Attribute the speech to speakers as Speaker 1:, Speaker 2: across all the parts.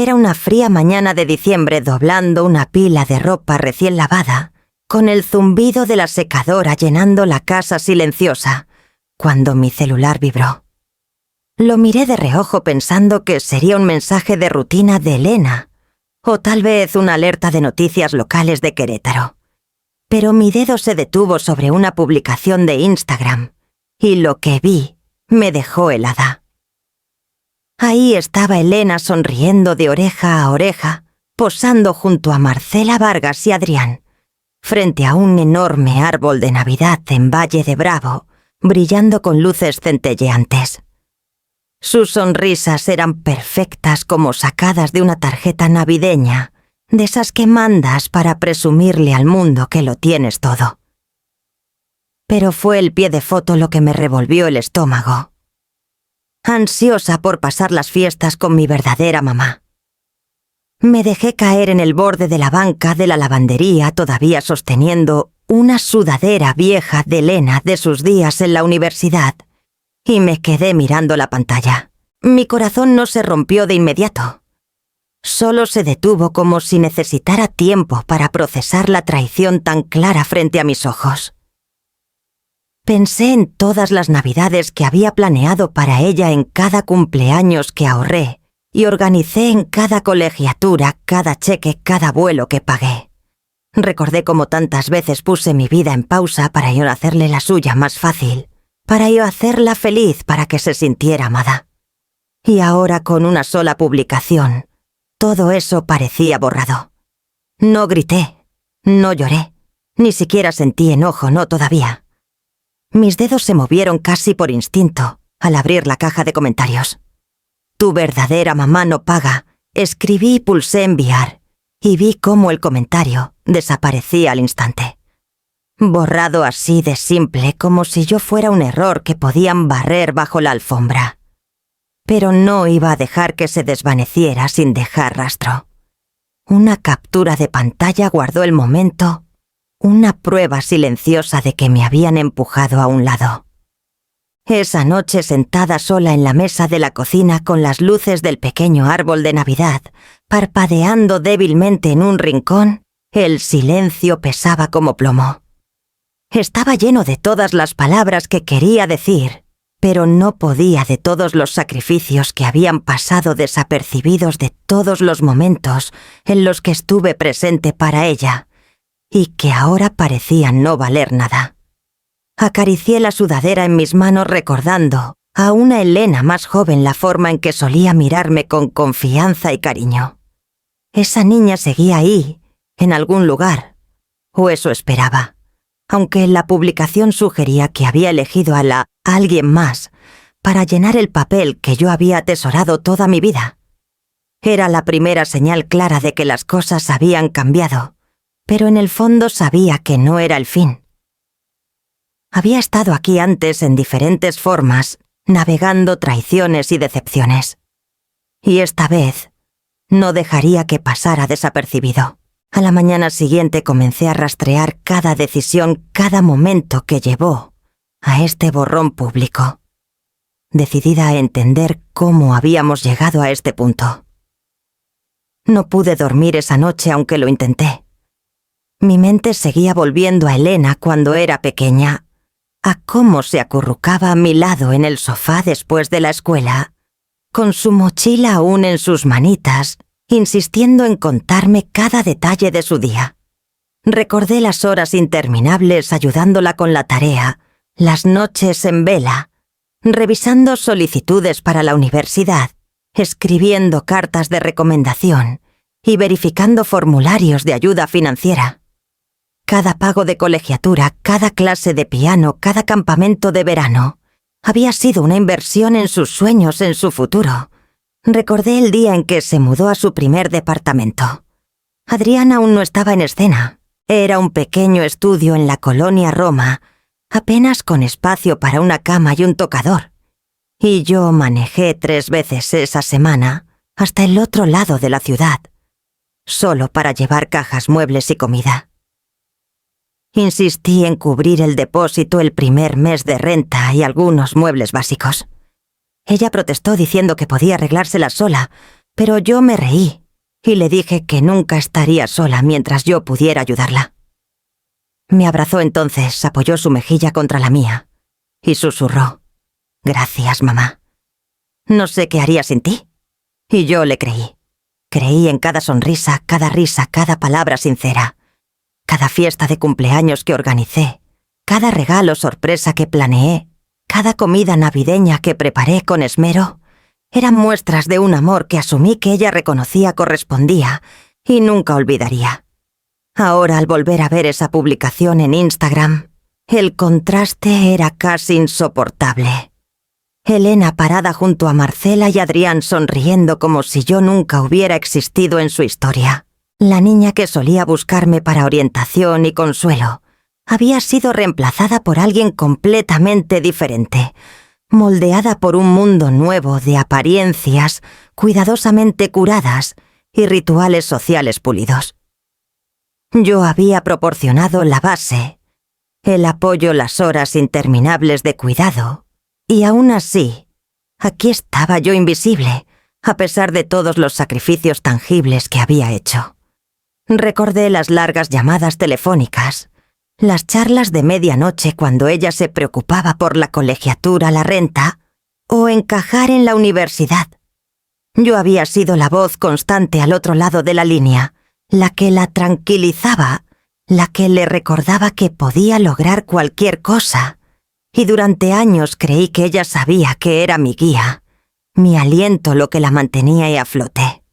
Speaker 1: Era una fría mañana de diciembre doblando una pila de ropa recién lavada, con el zumbido de la secadora llenando la casa silenciosa, cuando mi celular vibró. Lo miré de reojo pensando que sería un mensaje de rutina de Elena, o tal vez una alerta de noticias locales de Querétaro. Pero mi dedo se detuvo sobre una publicación de Instagram, y lo que vi me dejó helada. Ahí estaba Elena sonriendo de oreja a oreja, posando junto a Marcela Vargas y Adrián, frente a un enorme árbol de Navidad en Valle de Bravo, brillando con luces centelleantes. Sus sonrisas eran perfectas como sacadas de una tarjeta navideña, de esas que mandas para presumirle al mundo que lo tienes todo. Pero fue el pie de foto lo que me revolvió el estómago. Ansiosa por pasar las fiestas con mi verdadera mamá. Me dejé caer en el borde de la banca de la lavandería todavía sosteniendo una sudadera vieja de Elena de sus días en la universidad y me quedé mirando la pantalla. Mi corazón no se rompió de inmediato. Solo se detuvo como si necesitara tiempo para procesar la traición tan clara frente a mis ojos. Pensé en todas las navidades que había planeado para ella en cada cumpleaños que ahorré y organicé en cada colegiatura, cada cheque, cada vuelo que pagué. Recordé cómo tantas veces puse mi vida en pausa para yo hacerle la suya más fácil, para yo hacerla feliz para que se sintiera amada. Y ahora con una sola publicación, todo eso parecía borrado. No grité, no lloré, ni siquiera sentí enojo, no todavía. Mis dedos se movieron casi por instinto al abrir la caja de comentarios. Tu verdadera mamá no paga. Escribí y pulsé enviar, y vi cómo el comentario desaparecía al instante. Borrado así de simple, como si yo fuera un error que podían barrer bajo la alfombra. Pero no iba a dejar que se desvaneciera sin dejar rastro. Una captura de pantalla guardó el momento, una prueba silenciosa de que me habían empujado a un lado. Esa noche sentada sola en la mesa de la cocina con las luces del pequeño árbol de Navidad, parpadeando débilmente en un rincón, el silencio pesaba como plomo. Estaba lleno de todas las palabras que quería decir, pero no podía de todos los sacrificios que habían pasado desapercibidos de todos los momentos en los que estuve presente para ella, y que ahora parecían no valer nada. Acaricié la sudadera en mis manos recordando a una Elena más joven la forma en que solía mirarme con confianza y cariño. Esa niña seguía ahí, en algún lugar, o eso esperaba, aunque la publicación sugería que había elegido a alguien más para llenar el papel que yo había atesorado toda mi vida. Era la primera señal clara de que las cosas habían cambiado, pero en el fondo sabía que no era el fin. Había estado aquí antes en diferentes formas, navegando traiciones y decepciones. Y esta vez no dejaría que pasara desapercibido. A la mañana siguiente comencé a rastrear cada decisión, cada momento que llevó a este borrón público, decidida a entender cómo habíamos llegado a este punto. No pude dormir esa noche aunque lo intenté. Mi mente seguía volviendo a Elena cuando era pequeña, a cómo se acurrucaba a mi lado en el sofá después de la escuela, con su mochila aún en sus manitas, insistiendo en contarme cada detalle de su día. Recordé las horas interminables ayudándola con la tarea, las noches en vela, revisando solicitudes para la universidad, escribiendo cartas de recomendación y verificando formularios de ayuda financiera. Cada pago de colegiatura, cada clase de piano, cada campamento de verano, había sido una inversión en sus sueños, en su futuro. Recordé el día en que se mudó a su primer departamento. Adrián aún no estaba en escena. Era un pequeño estudio en la colonia Roma, apenas con espacio para una cama y un tocador. Y yo manejé 3 veces esa semana hasta el otro lado de la ciudad, solo para llevar cajas, muebles y comida. Insistí en cubrir el depósito el primer mes de renta y algunos muebles básicos. Ella protestó diciendo que podía arreglárselas sola, Pero yo me reí y le dije que nunca estaría sola mientras yo pudiera ayudarla. Me abrazó entonces, apoyó su mejilla contra la mía y susurró: «Gracias, mamá. No sé qué haría sin ti». Y yo le creí. Creí en cada sonrisa, cada palabra sincera, cada fiesta de cumpleaños que organicé, cada regalo sorpresa que planeé, cada comida navideña que preparé con esmero. Eran muestras de un amor que asumí que ella reconocía correspondía y nunca olvidaría. Ahora, al volver a ver esa publicación en Instagram, el contraste era casi insoportable. Elena parada junto a Marcela y Adrián sonriendo como si yo nunca hubiera existido en su historia. La niña que solía buscarme para orientación y consuelo había sido reemplazada por alguien completamente diferente, moldeada por un mundo nuevo de apariencias cuidadosamente curadas y rituales sociales pulidos. Yo había proporcionado la base, el apoyo, las horas interminables de cuidado, y aún así, aquí estaba yo invisible, a pesar de todos los sacrificios tangibles que había hecho. Recordé las largas llamadas telefónicas, las charlas de medianoche cuando ella se preocupaba por la colegiatura, la renta o encajar en la universidad. Yo había sido la voz constante al otro lado de la línea, la que la tranquilizaba, la que le recordaba que podía lograr cualquier cosa, y durante años creí que ella sabía que era mi guía, mi aliento lo que la mantenía a flote.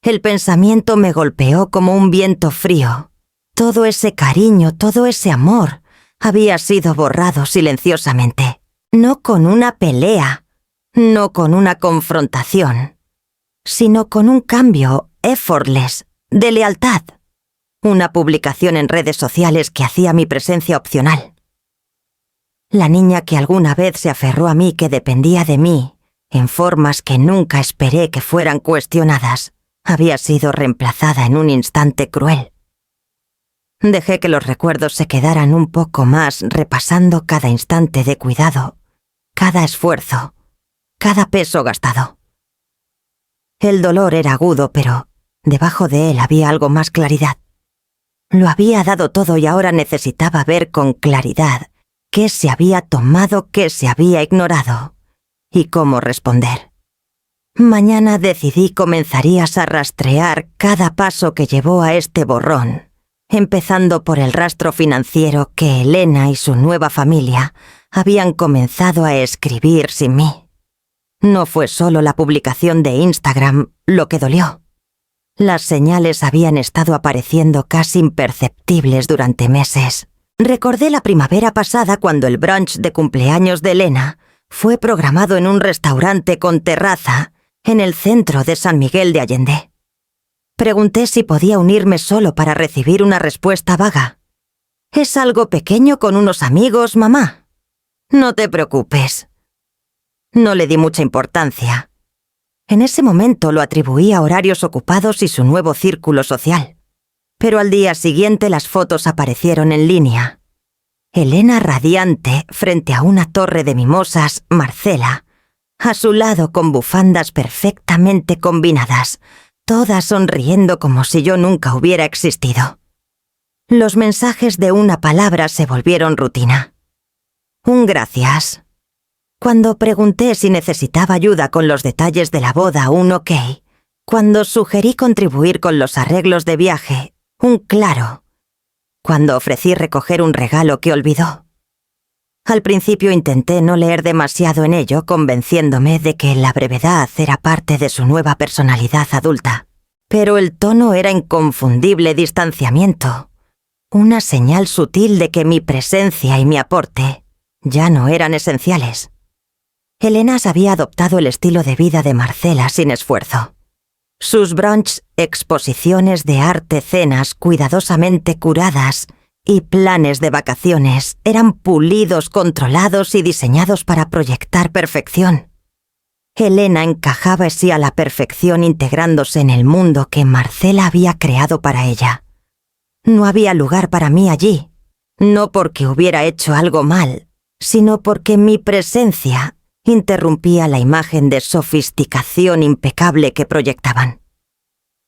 Speaker 1: El pensamiento me golpeó como un viento frío. Todo ese cariño, todo ese amor había sido borrado silenciosamente, no con una pelea, no con una confrontación, sino con un cambio effortless, de lealtad. Una publicación en redes sociales que hacía mi presencia opcional. La niña que alguna vez se aferró a mí, que dependía de mí, en formas que nunca esperé que fueran cuestionadas, había sido reemplazada en un instante cruel. Dejé que los recuerdos se quedaran un poco más repasando cada instante de cuidado, cada esfuerzo, cada peso gastado. El dolor era agudo, pero debajo de él había algo más claridad. Lo había dado todo y ahora necesitaba ver con claridad qué se había tomado, qué se había ignorado y cómo responder. Mañana decidí comenzarías a rastrear cada paso que llevó a este borrón, empezando por el rastro financiero que Elena y su nueva familia habían comenzado a escribir sin mí. No fue solo la publicación de Instagram lo que dolió. Las señales habían estado apareciendo casi imperceptibles durante meses. Recordé la primavera pasada cuando el brunch de cumpleaños de Elena fue programado en un restaurante con terraza en el centro de San Miguel de Allende. Pregunté si podía unirme solo para recibir una respuesta vaga. «Es algo pequeño con unos amigos, mamá. No te preocupes». No le di mucha importancia. En ese momento lo atribuí a horarios ocupados y su nuevo círculo social. Pero al día siguiente las fotos aparecieron en línea. Elena radiante frente a una torre de mimosas, Marcela, a su lado con bufandas perfectamente combinadas, todas sonriendo como si yo nunca hubiera existido. Los mensajes de una palabra se volvieron rutina. Un gracias. Cuando pregunté si necesitaba ayuda con los detalles de la boda, un ok. Cuando sugerí contribuir con los arreglos de viaje, un claro. Cuando ofrecí recoger un regalo que olvidó. Al principio intenté no leer demasiado en ello, convenciéndome de que la brevedad era parte de su nueva personalidad adulta. Pero el tono era inconfundible distanciamiento, una señal sutil de que mi presencia y mi aporte ya no eran esenciales. Elena había adoptado el estilo de vida de Marcela sin esfuerzo. Sus brunchs, exposiciones de arte, cenas cuidadosamente curadas y planes de vacaciones eran pulidos, controlados y diseñados para proyectar perfección. Elena encajaba así a la perfección integrándose en el mundo que Marcela había creado para ella. No había lugar para mí allí, no porque hubiera hecho algo mal, sino porque mi presencia interrumpía la imagen de sofisticación impecable que proyectaban.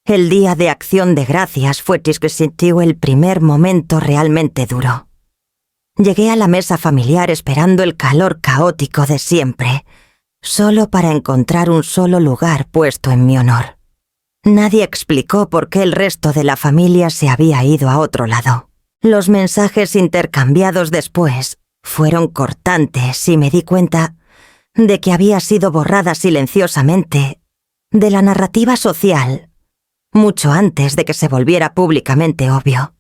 Speaker 1: El día de Acción de Gracias fue el primer momento realmente duro. Llegué a la mesa familiar esperando el calor caótico de siempre, solo para encontrar un solo lugar puesto en mi honor. Nadie explicó por qué el resto de la familia se había ido a otro lado. Los mensajes intercambiados después fueron cortantes y me di cuenta de que había sido borrada silenciosamente de la narrativa social mucho antes de que se volviera públicamente obvio.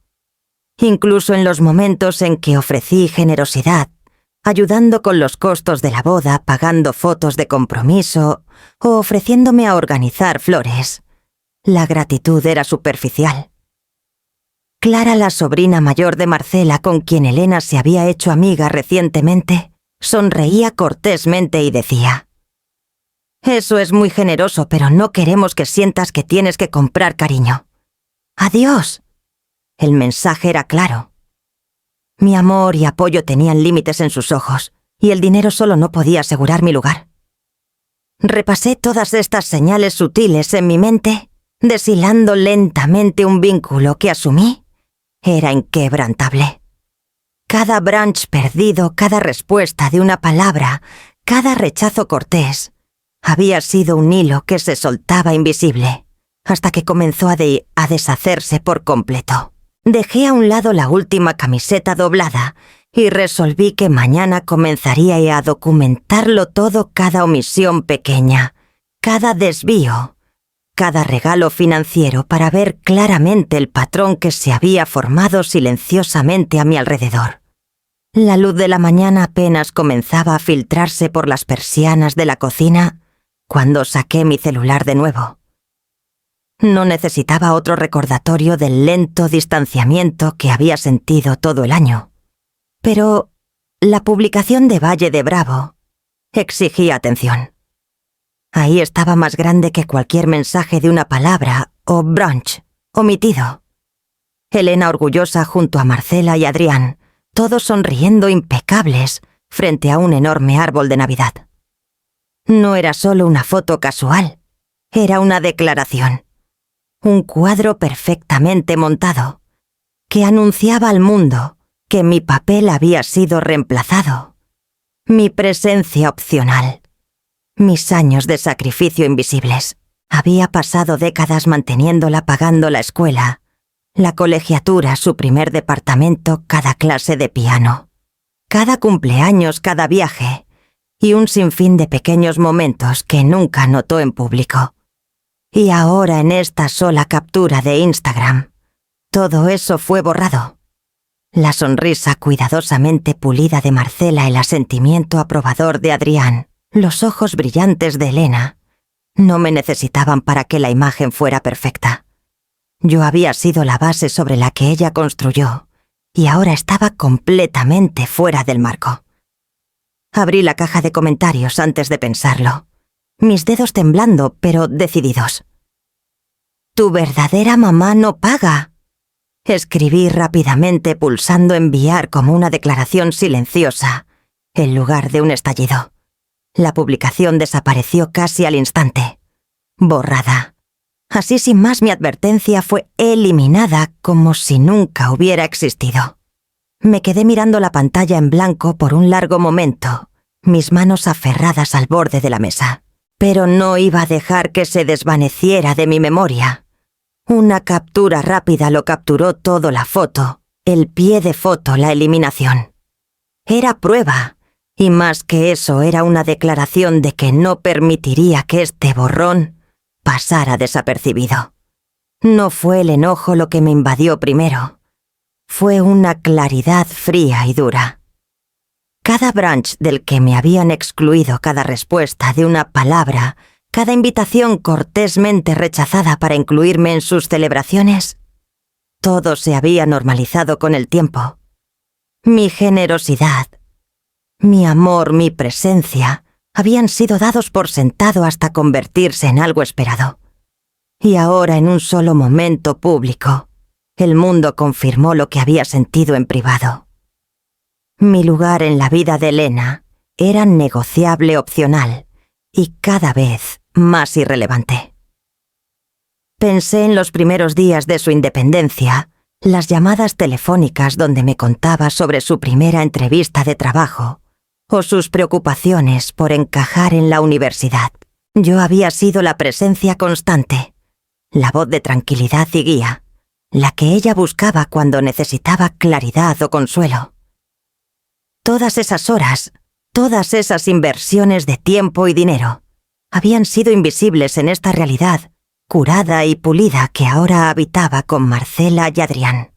Speaker 1: Incluso en los momentos en que ofrecí generosidad, ayudando con los costos de la boda, pagando fotos de compromiso o ofreciéndome a organizar flores, la gratitud era superficial. Clara, la sobrina mayor de Marcela, con quien Elena se había hecho amiga recientemente, sonreía cortésmente y decía: «Eso es muy generoso, pero no queremos que sientas que tienes que comprar cariño. ¡Adiós!». El mensaje era claro. Mi amor y apoyo tenían límites en sus ojos, y el dinero solo no podía asegurar mi lugar. Repasé todas estas señales sutiles en mi mente, deshilando lentamente un vínculo que asumí era inquebrantable. Cada brunch perdido, cada respuesta de una palabra, cada rechazo cortés, había sido un hilo que se soltaba invisible, hasta que comenzó a deshacerse por completo. Dejé a un lado la última camiseta doblada y resolví que mañana comenzaría a documentarlo todo, cada omisión pequeña, cada desvío, cada regalo financiero, para ver claramente el patrón que se había formado silenciosamente a mi alrededor. La luz de la mañana apenas comenzaba a filtrarse por las persianas de la cocina cuando saqué mi celular de nuevo. No necesitaba otro recordatorio del lento distanciamiento que había sentido todo el año. Pero la publicación de Valle de Bravo exigía atención. Ahí estaba más grande que cualquier mensaje de una palabra o brunch omitido. Elena orgullosa junto a Marcela y Adrián, todos sonriendo impecables frente a un enorme árbol de Navidad. No era solo una foto casual, era una declaración. Un cuadro perfectamente montado, que anunciaba al mundo que mi papel había sido reemplazado, mi presencia opcional, mis años de sacrificio invisibles. Había pasado décadas manteniéndola, pagando la escuela, la colegiatura, su primer departamento, cada clase de piano, cada cumpleaños, cada viaje, y un sinfín de pequeños momentos que nunca notó en público. Y ahora, en esta sola captura de Instagram, todo eso fue borrado. La sonrisa cuidadosamente pulida de Marcela, el asentimiento aprobador de Adrián, los ojos brillantes de Elena, no me necesitaban para que la imagen fuera perfecta. Yo había sido la base sobre la que ella construyó, y ahora estaba completamente fuera del marco. Abrí la caja de comentarios antes de pensarlo, mis dedos temblando, pero decididos. «Tu verdadera mamá no paga», escribí rápidamente, pulsando enviar como una declaración silenciosa, en lugar de un estallido. La publicación desapareció casi al instante. Borrada. Así, sin más, mi advertencia fue eliminada como si nunca hubiera existido. Me quedé mirando la pantalla en blanco por un largo momento, mis manos aferradas al borde de la mesa. Pero no iba a dejar que se desvaneciera de mi memoria. Una captura rápida lo capturó todo: la foto, el pie de foto, la eliminación. Era prueba, y más que eso, era una declaración de que no permitiría que este borrón pasara desapercibido. No fue el enojo lo que me invadió primero. Fue una claridad fría y dura. Cada brunch del que me habían excluido, cada respuesta de una palabra, cada invitación cortésmente rechazada para incluirme en sus celebraciones, todo se había normalizado con el tiempo. Mi generosidad, mi amor, mi presencia, habían sido dados por sentado hasta convertirse en algo esperado. Y ahora, en un solo momento público, el mundo confirmó lo que había sentido en privado. Mi lugar en la vida de Elena era negociable opcional y cada vez más irrelevante. Pensé en los primeros días de su independencia, las llamadas telefónicas donde me contaba sobre su primera entrevista de trabajo o sus preocupaciones por encajar en la universidad. Yo había sido la presencia constante, la voz de tranquilidad y guía, la que ella buscaba cuando necesitaba claridad o consuelo. Todas esas horas, todas esas inversiones de tiempo y dinero, habían sido invisibles en esta realidad curada y pulida que ahora habitaba con Marcela y Adrián.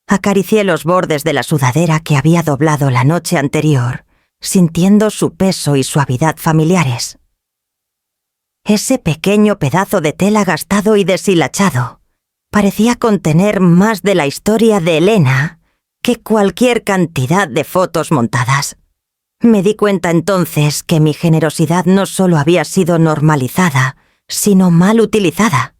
Speaker 1: Acaricié los bordes de la sudadera que había doblado la noche anterior, sintiendo su peso y suavidad familiares. Ese pequeño pedazo de tela gastado y deshilachado parecía contener más de la historia de Elena que cualquier cantidad de fotos montadas. Me di cuenta entonces que mi generosidad no solo había sido normalizada, sino mal utilizada.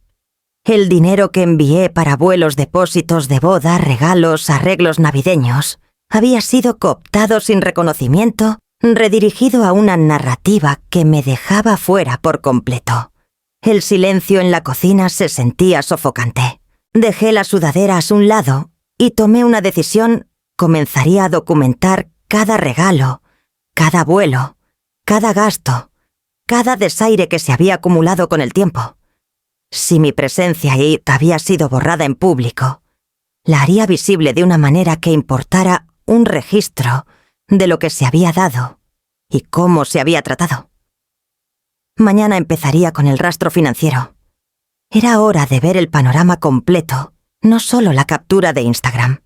Speaker 1: El dinero que envié para vuelos, depósitos de boda, regalos, arreglos navideños, había sido cooptado sin reconocimiento, redirigido a una narrativa que me dejaba fuera por completo. El silencio en la cocina se sentía sofocante. Dejé las sudaderas a un lado y tomé una decisión. Comenzaría a documentar cada regalo, cada vuelo, cada gasto, cada desaire que se había acumulado con el tiempo. Si mi presencia ahí había sido borrada en público, la haría visible de una manera que importara un registro de lo que se había dado y cómo se había tratado. Mañana empezaría con el rastro financiero. Era hora de ver el panorama completo, no solo la captura de Instagram.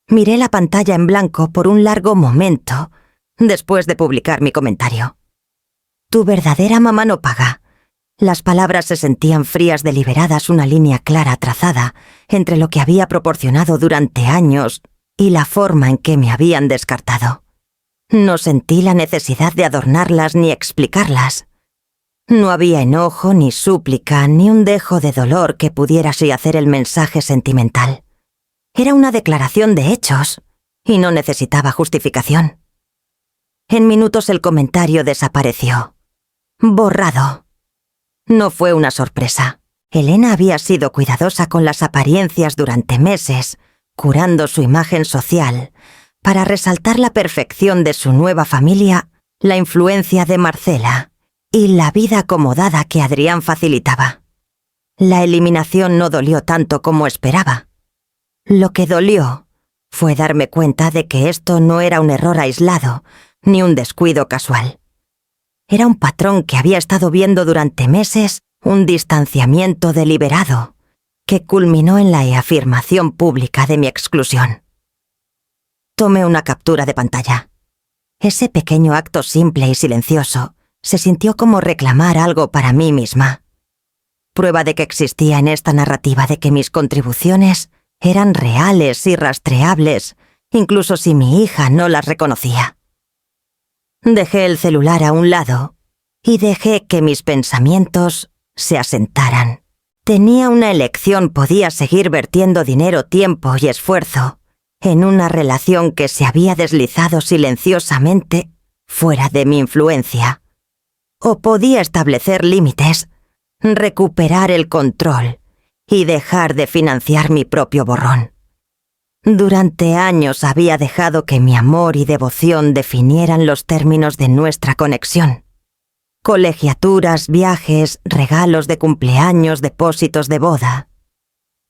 Speaker 1: Miré la pantalla en blanco por un largo momento después de publicar mi comentario. Tu verdadera mamá no paga. Las palabras se sentían frías, deliberadas, una línea clara trazada entre lo que había proporcionado durante años y la forma en que me habían descartado. No sentí la necesidad de adornarlas ni explicarlas. No había enojo, ni súplica, ni un dejo de dolor que pudiera así hacer el mensaje sentimental. Era una declaración de hechos y no necesitaba justificación. En minutos el comentario desapareció. Borrado. No fue una sorpresa. Elena había sido cuidadosa con las apariencias durante meses, curando su imagen social, para resaltar la perfección de su nueva familia, la influencia de Marcela y la vida acomodada que Adrián facilitaba. La eliminación no dolió tanto como esperaba. Lo que dolió fue darme cuenta de que esto no era un error aislado, ni un descuido casual. Era un patrón que había estado viendo durante meses, un distanciamiento deliberado, que culminó en la afirmación pública de mi exclusión. Tomé una captura de pantalla. Ese pequeño acto simple y silencioso se sintió como reclamar algo para mí misma. Prueba de que existía en esta narrativa de que mis contribuciones eran reales y rastreables, incluso si mi hija no las reconocía. Dejé el celular a un lado y dejé que mis pensamientos se asentaran. Tenía una elección, podía seguir vertiendo dinero, tiempo y esfuerzo en una relación que se había deslizado silenciosamente fuera de mi influencia. O podía establecer límites, recuperar el control y dejar de financiar mi propio borrón. Durante años había dejado que mi amor y devoción definieran los términos de nuestra conexión. Colegiaturas, viajes, regalos de cumpleaños, depósitos de boda.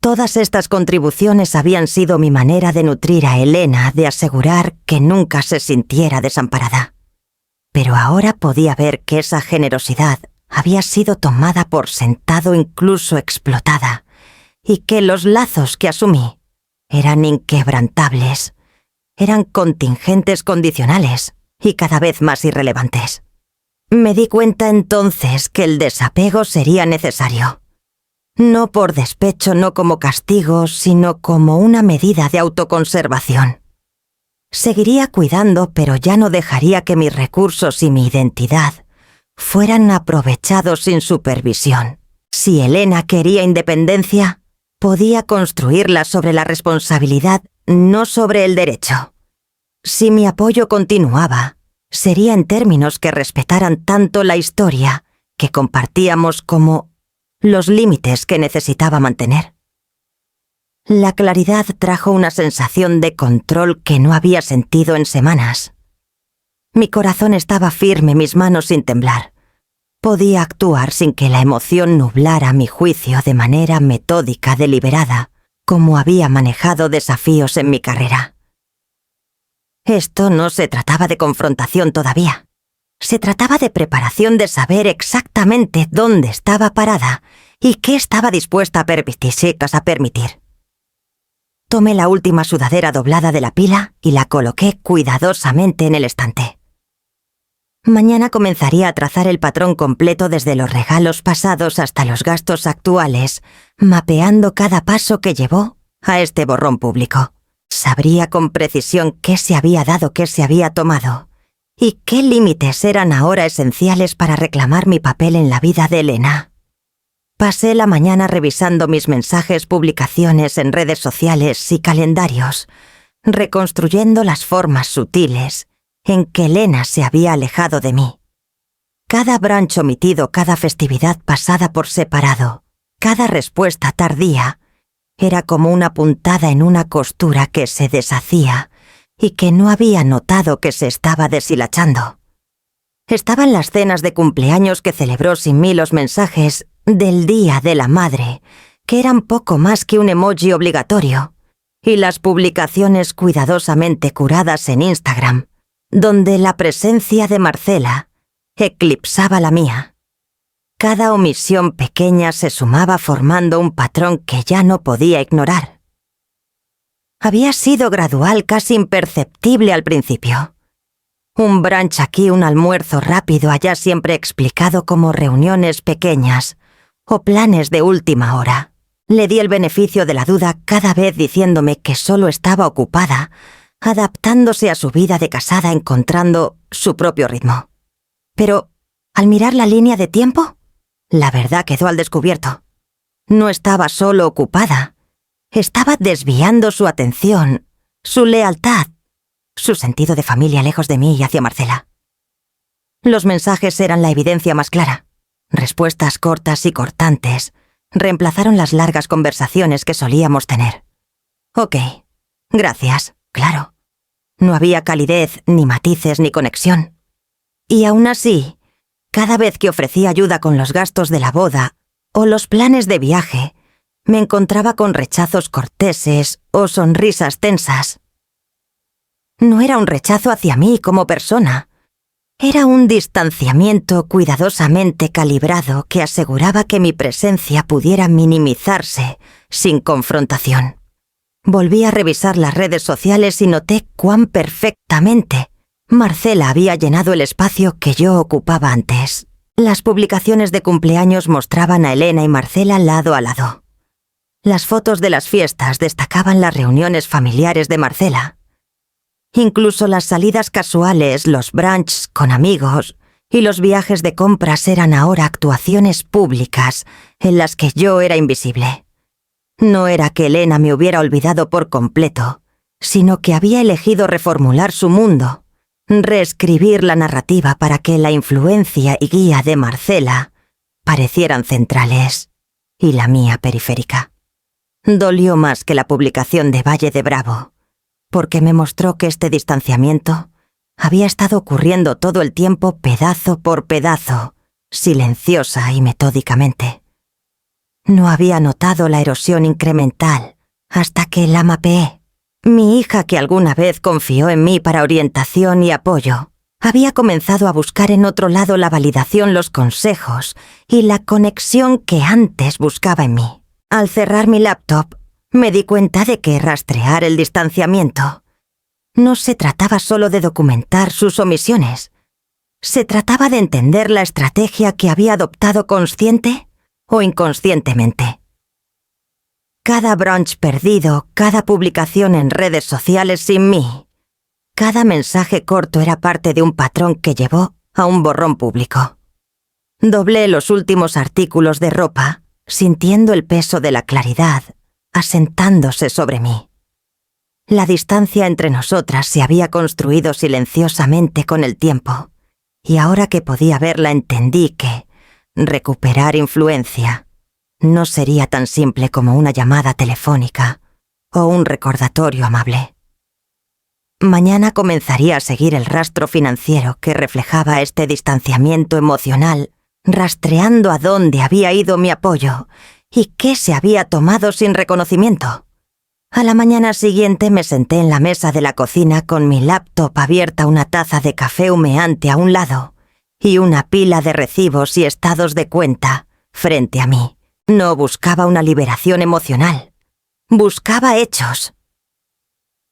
Speaker 1: Todas estas contribuciones habían sido mi manera de nutrir a Elena, de asegurar que nunca se sintiera desamparada. Pero ahora podía ver que esa generosidad había sido tomada por sentado, incluso explotada, y que los lazos que asumí eran inquebrantables, eran contingentes condicionales y cada vez más irrelevantes. Me di cuenta entonces que el desapego sería necesario. No por despecho, no como castigo, sino como una medida de autoconservación. Seguiría cuidando, pero ya no dejaría que mis recursos y mi identidad fueran aprovechados sin supervisión. Si Elena quería independencia, podía construirla sobre la responsabilidad, no sobre el derecho. Si mi apoyo continuaba, sería en términos que respetaran tanto la historia que compartíamos como los límites que necesitaba mantener. La claridad trajo una sensación de control que no había sentido en semanas. Mi corazón estaba firme, mis manos sin temblar. Podía actuar sin que la emoción nublara mi juicio de manera metódica, deliberada, como había manejado desafíos en mi carrera. Esto no se trataba de confrontación todavía. Se trataba de preparación, de saber exactamente dónde estaba parada y qué estaba dispuesta a permitir. Tomé la última sudadera doblada de la pila y la coloqué cuidadosamente en el estante. Mañana comenzaría a trazar el patrón completo desde los regalos pasados hasta los gastos actuales, mapeando cada paso que llevó a este borrón público. Sabría con precisión qué se había dado, qué se había tomado, y qué límites eran ahora esenciales para reclamar mi papel en la vida de Elena. Pasé la mañana revisando mis mensajes, publicaciones en redes sociales y calendarios, reconstruyendo las formas sutiles en que Elena se había alejado de mí. Cada brunch omitido, cada festividad pasada por separado, cada respuesta tardía, era como una puntada en una costura que se deshacía y que no había notado que se estaba deshilachando. Estaban las cenas de cumpleaños que celebró sin mí, los mensajes del Día de la Madre, que eran poco más que un emoji obligatorio, y las publicaciones cuidadosamente curadas en Instagram, donde la presencia de Marcela eclipsaba la mía. Cada omisión pequeña se sumaba formando un patrón que ya no podía ignorar. Había sido gradual, casi imperceptible al principio. Un brunch aquí, un almuerzo rápido allá, siempre explicado como reuniones pequeñas o planes de última hora. Le di el beneficio de la duda cada vez diciéndome que solo estaba ocupada, adaptándose a su vida de casada, encontrando su propio ritmo. Pero, al mirar la línea de tiempo, la verdad quedó al descubierto. No estaba solo ocupada, estaba desviando su atención, su lealtad, su sentido de familia lejos de mí y hacia Marcela. Los mensajes eran la evidencia más clara. Respuestas cortas y cortantes reemplazaron las largas conversaciones que solíamos tener. Ok, gracias, claro. No había calidez, ni matices, ni conexión. Y aún así, cada vez que ofrecía ayuda con los gastos de la boda o los planes de viaje, me encontraba con rechazos corteses o sonrisas tensas. No era un rechazo hacia mí como persona. Era un distanciamiento cuidadosamente calibrado que aseguraba que mi presencia pudiera minimizarse sin confrontación. Volví a revisar las redes sociales y noté cuán perfectamente Marcela había llenado el espacio que yo ocupaba antes. Las publicaciones de cumpleaños mostraban a Elena y Marcela lado a lado. Las fotos de las fiestas destacaban las reuniones familiares de Marcela. Incluso las salidas casuales, los brunchs con amigos y los viajes de compras eran ahora actuaciones públicas en las que yo era invisible. No era que Elena me hubiera olvidado por completo, sino que había elegido reformular su mundo, reescribir la narrativa para que la influencia y guía de Marcela parecieran centrales y la mía periférica. Dolió más que la publicación de Valle de Bravo, porque me mostró que este distanciamiento había estado ocurriendo todo el tiempo, pedazo por pedazo, silenciosa y metódicamente. No había notado la erosión incremental hasta que la mapeé. Mi hija, que alguna vez confió en mí para orientación y apoyo, había comenzado a buscar en otro lado la validación, los consejos y la conexión que antes buscaba en mí. Al cerrar mi laptop, me di cuenta de que rastrear el distanciamiento no se trataba solo de documentar sus omisiones. Se trataba de entender la estrategia que había adoptado consciente o inconscientemente. Cada brunch perdido, cada publicación en redes sociales sin mí, cada mensaje corto era parte de un patrón que llevó a un borrón público. Doblé los últimos artículos de ropa, sintiendo el peso de la claridad asentándose sobre mí. La distancia entre nosotras se había construido silenciosamente con el tiempo, y ahora que podía verla entendí que recuperar influencia no sería tan simple como una llamada telefónica o un recordatorio amable. Mañana comenzaría a seguir el rastro financiero que reflejaba este distanciamiento emocional, rastreando a dónde había ido mi apoyo y qué se había tomado sin reconocimiento. A la mañana siguiente me senté en la mesa de la cocina con mi laptop abierta, una taza de café humeante a un lado y una pila de recibos y estados de cuenta frente a mí. No buscaba una liberación emocional, buscaba hechos.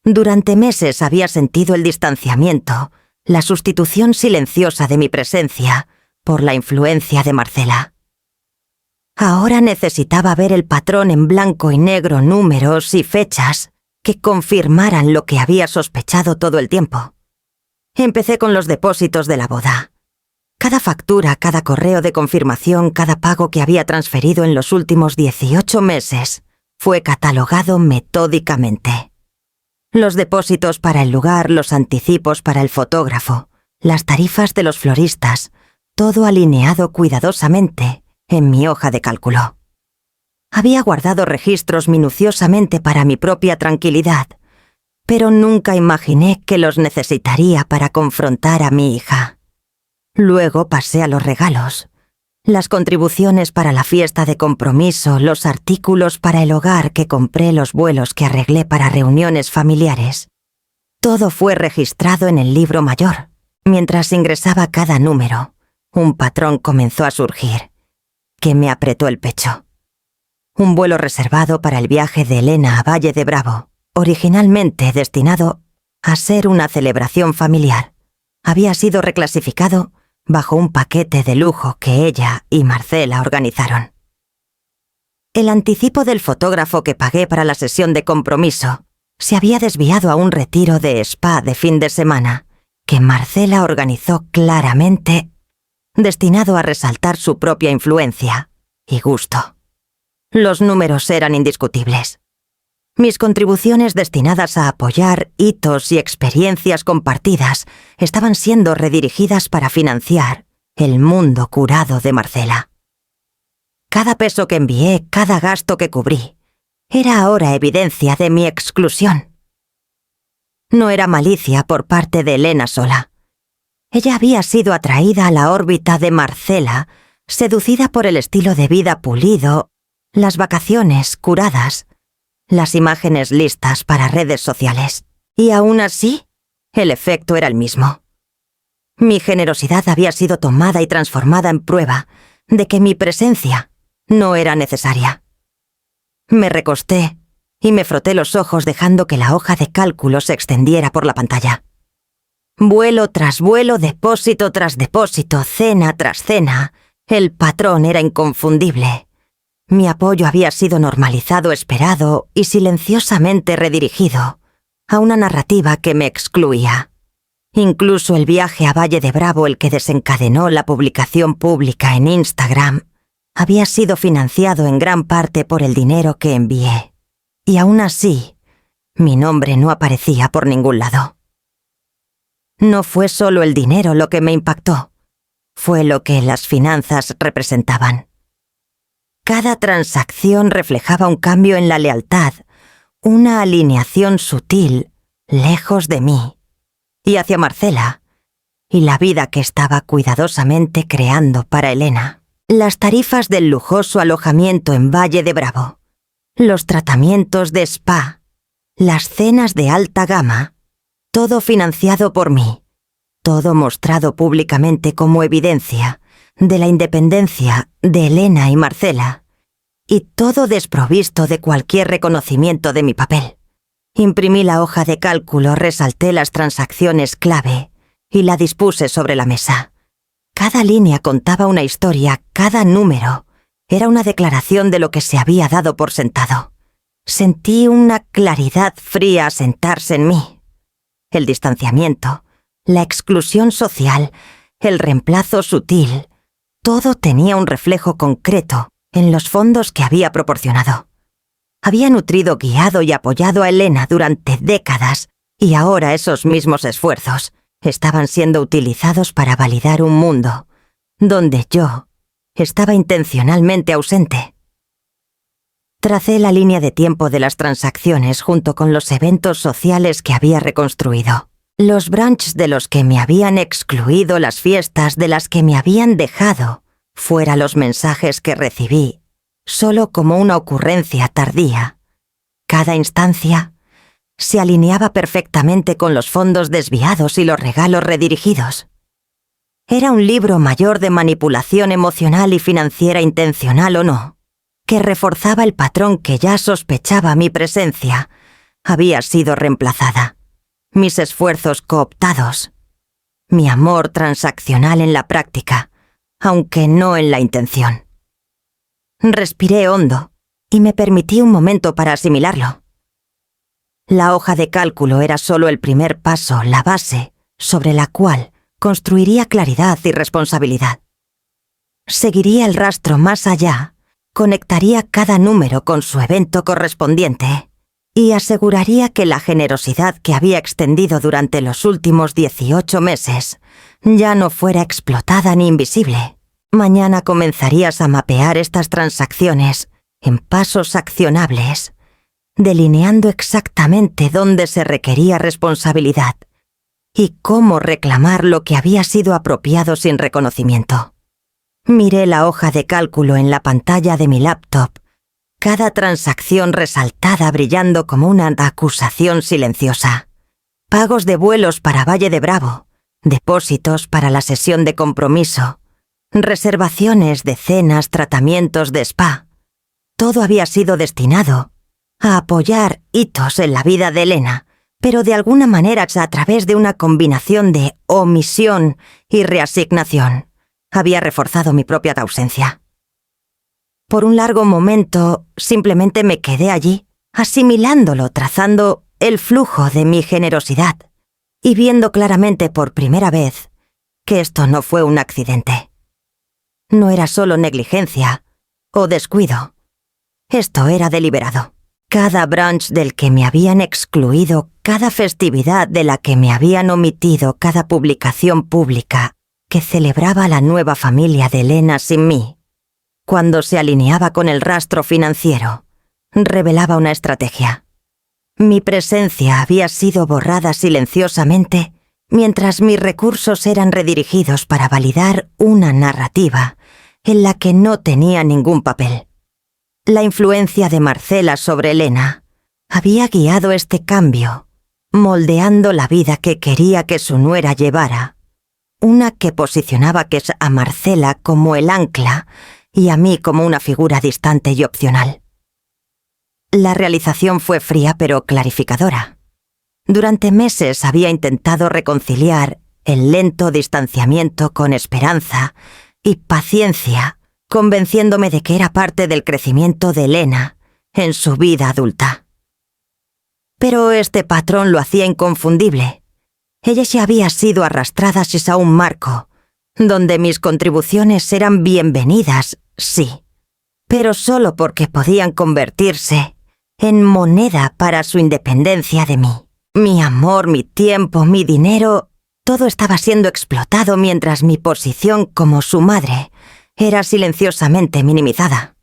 Speaker 1: Durante meses había sentido el distanciamiento, la sustitución silenciosa de mi presencia por la influencia de Marcela. Ahora necesitaba ver el patrón en blanco y negro, números y fechas que confirmaran lo que había sospechado todo el tiempo. Empecé con los depósitos de la boda. Cada factura, cada correo de confirmación, cada pago que había transferido en los últimos 18 meses fue catalogado metódicamente. Los depósitos para el lugar, los anticipos para el fotógrafo, las tarifas de los floristas, todo alineado cuidadosamente en mi hoja de cálculo. Había guardado registros minuciosamente para mi propia tranquilidad, pero nunca imaginé que los necesitaría para confrontar a mi hija. Luego pasé a los regalos, las contribuciones para la fiesta de compromiso, los artículos para el hogar que compré, los vuelos que arreglé para reuniones familiares. Todo fue registrado en el libro mayor. Mientras ingresaba cada número, un patrón comenzó a surgir, que me apretó el pecho. Un vuelo reservado para el viaje de Elena a Valle de Bravo, originalmente destinado a ser una celebración familiar, había sido reclasificado bajo un paquete de lujo que ella y Marcela organizaron. El anticipo del fotógrafo que pagué para la sesión de compromiso se había desviado a un retiro de spa de fin de semana que Marcela organizó claramente, destinado a resaltar su propia influencia y gusto. Los números eran indiscutibles. Mis contribuciones destinadas a apoyar hitos y experiencias compartidas estaban siendo redirigidas para financiar el mundo curado de Marcela. Cada peso que envié, cada gasto que cubrí, era ahora evidencia de mi exclusión. No era malicia por parte de Elena sola. Ella había sido atraída a la órbita de Marcela, seducida por el estilo de vida pulido, las vacaciones curadas, las imágenes listas para redes sociales. Y aún así, el efecto era el mismo. Mi generosidad había sido tomada y transformada en prueba de que mi presencia no era necesaria. Me recosté y me froté los ojos dejando que la hoja de cálculo se extendiera por la pantalla. Vuelo tras vuelo, depósito tras depósito, cena tras cena, el patrón era inconfundible. Mi apoyo había sido normalizado, esperado y silenciosamente redirigido a una narrativa que me excluía. Incluso el viaje a Valle de Bravo, el que desencadenó la publicación pública en Instagram, había sido financiado en gran parte por el dinero que envié. Y aún así, mi nombre no aparecía por ningún lado. No fue solo el dinero lo que me impactó, fue lo que las finanzas representaban. Cada transacción reflejaba un cambio en la lealtad, una alineación sutil, lejos de mí, y hacia Marcela, y la vida que estaba cuidadosamente creando para Elena. Las tarifas del lujoso alojamiento en Valle de Bravo, los tratamientos de spa, las cenas de alta gama, todo financiado por mí, todo mostrado públicamente como evidencia de la independencia de Elena y Marcela, y todo desprovisto de cualquier reconocimiento de mi papel. Imprimí la hoja de cálculo, resalté las transacciones clave y la dispuse sobre la mesa. Cada línea contaba una historia, cada número era una declaración de lo que se había dado por sentado. Sentí una claridad fría asentarse en mí. El distanciamiento, la exclusión social, el reemplazo sutil, todo tenía un reflejo concreto en los fondos que había proporcionado. Había nutrido, guiado y apoyado a Elena durante décadas, y ahora esos mismos esfuerzos estaban siendo utilizados para validar un mundo donde yo estaba intencionalmente ausente. Tracé la línea de tiempo de las transacciones junto con los eventos sociales que había reconstruido, los brunchs de los que me habían excluido, las fiestas de las que me habían dejado fuera, los mensajes que recibí solo como una ocurrencia tardía. Cada instancia se alineaba perfectamente con los fondos desviados y los regalos redirigidos. Era un libro mayor de manipulación emocional y financiera, intencional o no, que reforzaba el patrón que ya sospechaba. Mi presencia había sido reemplazada, mis esfuerzos cooptados, mi amor transaccional en la práctica, aunque no en la intención. Respiré hondo y me permití un momento para asimilarlo. La hoja de cálculo era solo el primer paso, la base sobre la cual construiría claridad y responsabilidad. Seguiría el rastro más allá, conectaría cada número con su evento correspondiente y aseguraría que la generosidad que había extendido durante los últimos 18 meses ya no fuera explotada ni invisible. Mañana comenzarías a mapear estas transacciones en pasos accionables, delineando exactamente dónde se requería responsabilidad y cómo reclamar lo que había sido apropiado sin reconocimiento. Miré la hoja de cálculo en la pantalla de mi laptop, cada transacción resaltada brillando como una acusación silenciosa. Pagos de vuelos para Valle de Bravo, depósitos para la sesión de compromiso, reservaciones de cenas, tratamientos de spa. Todo había sido destinado a apoyar hitos en la vida de Elena, pero de alguna manera a través de una combinación de omisión y reasignación. Había reforzado mi propia ausencia. Por un largo momento simplemente me quedé allí, asimilándolo, trazando el flujo de mi generosidad y viendo claramente por primera vez que esto no fue un accidente. No era solo negligencia o descuido. Esto era deliberado. Cada brunch del que me habían excluido, cada festividad de la que me habían omitido, cada publicación pública que celebraba la nueva familia de Elena sin mí, cuando se alineaba con el rastro financiero, revelaba una estrategia. Mi presencia había sido borrada silenciosamente mientras mis recursos eran redirigidos para validar una narrativa en la que no tenía ningún papel. La influencia de Marcela sobre Elena había guiado este cambio, moldeando la vida que quería que su nuera llevara, una que posicionaba a Marcela como el ancla y a mí como una figura distante y opcional. La realización fue fría pero clarificadora. Durante meses había intentado reconciliar el lento distanciamiento con esperanza y paciencia, convenciéndome de que era parte del crecimiento de Elena en su vida adulta. Pero este patrón lo hacía inconfundible. Ella ya había sido arrastrada a un marco, donde mis contribuciones eran bienvenidas, sí, pero solo porque podían convertirse en moneda para su independencia de mí. Mi amor, mi tiempo, mi dinero, todo estaba siendo explotado mientras mi posición como su madre era silenciosamente minimizada.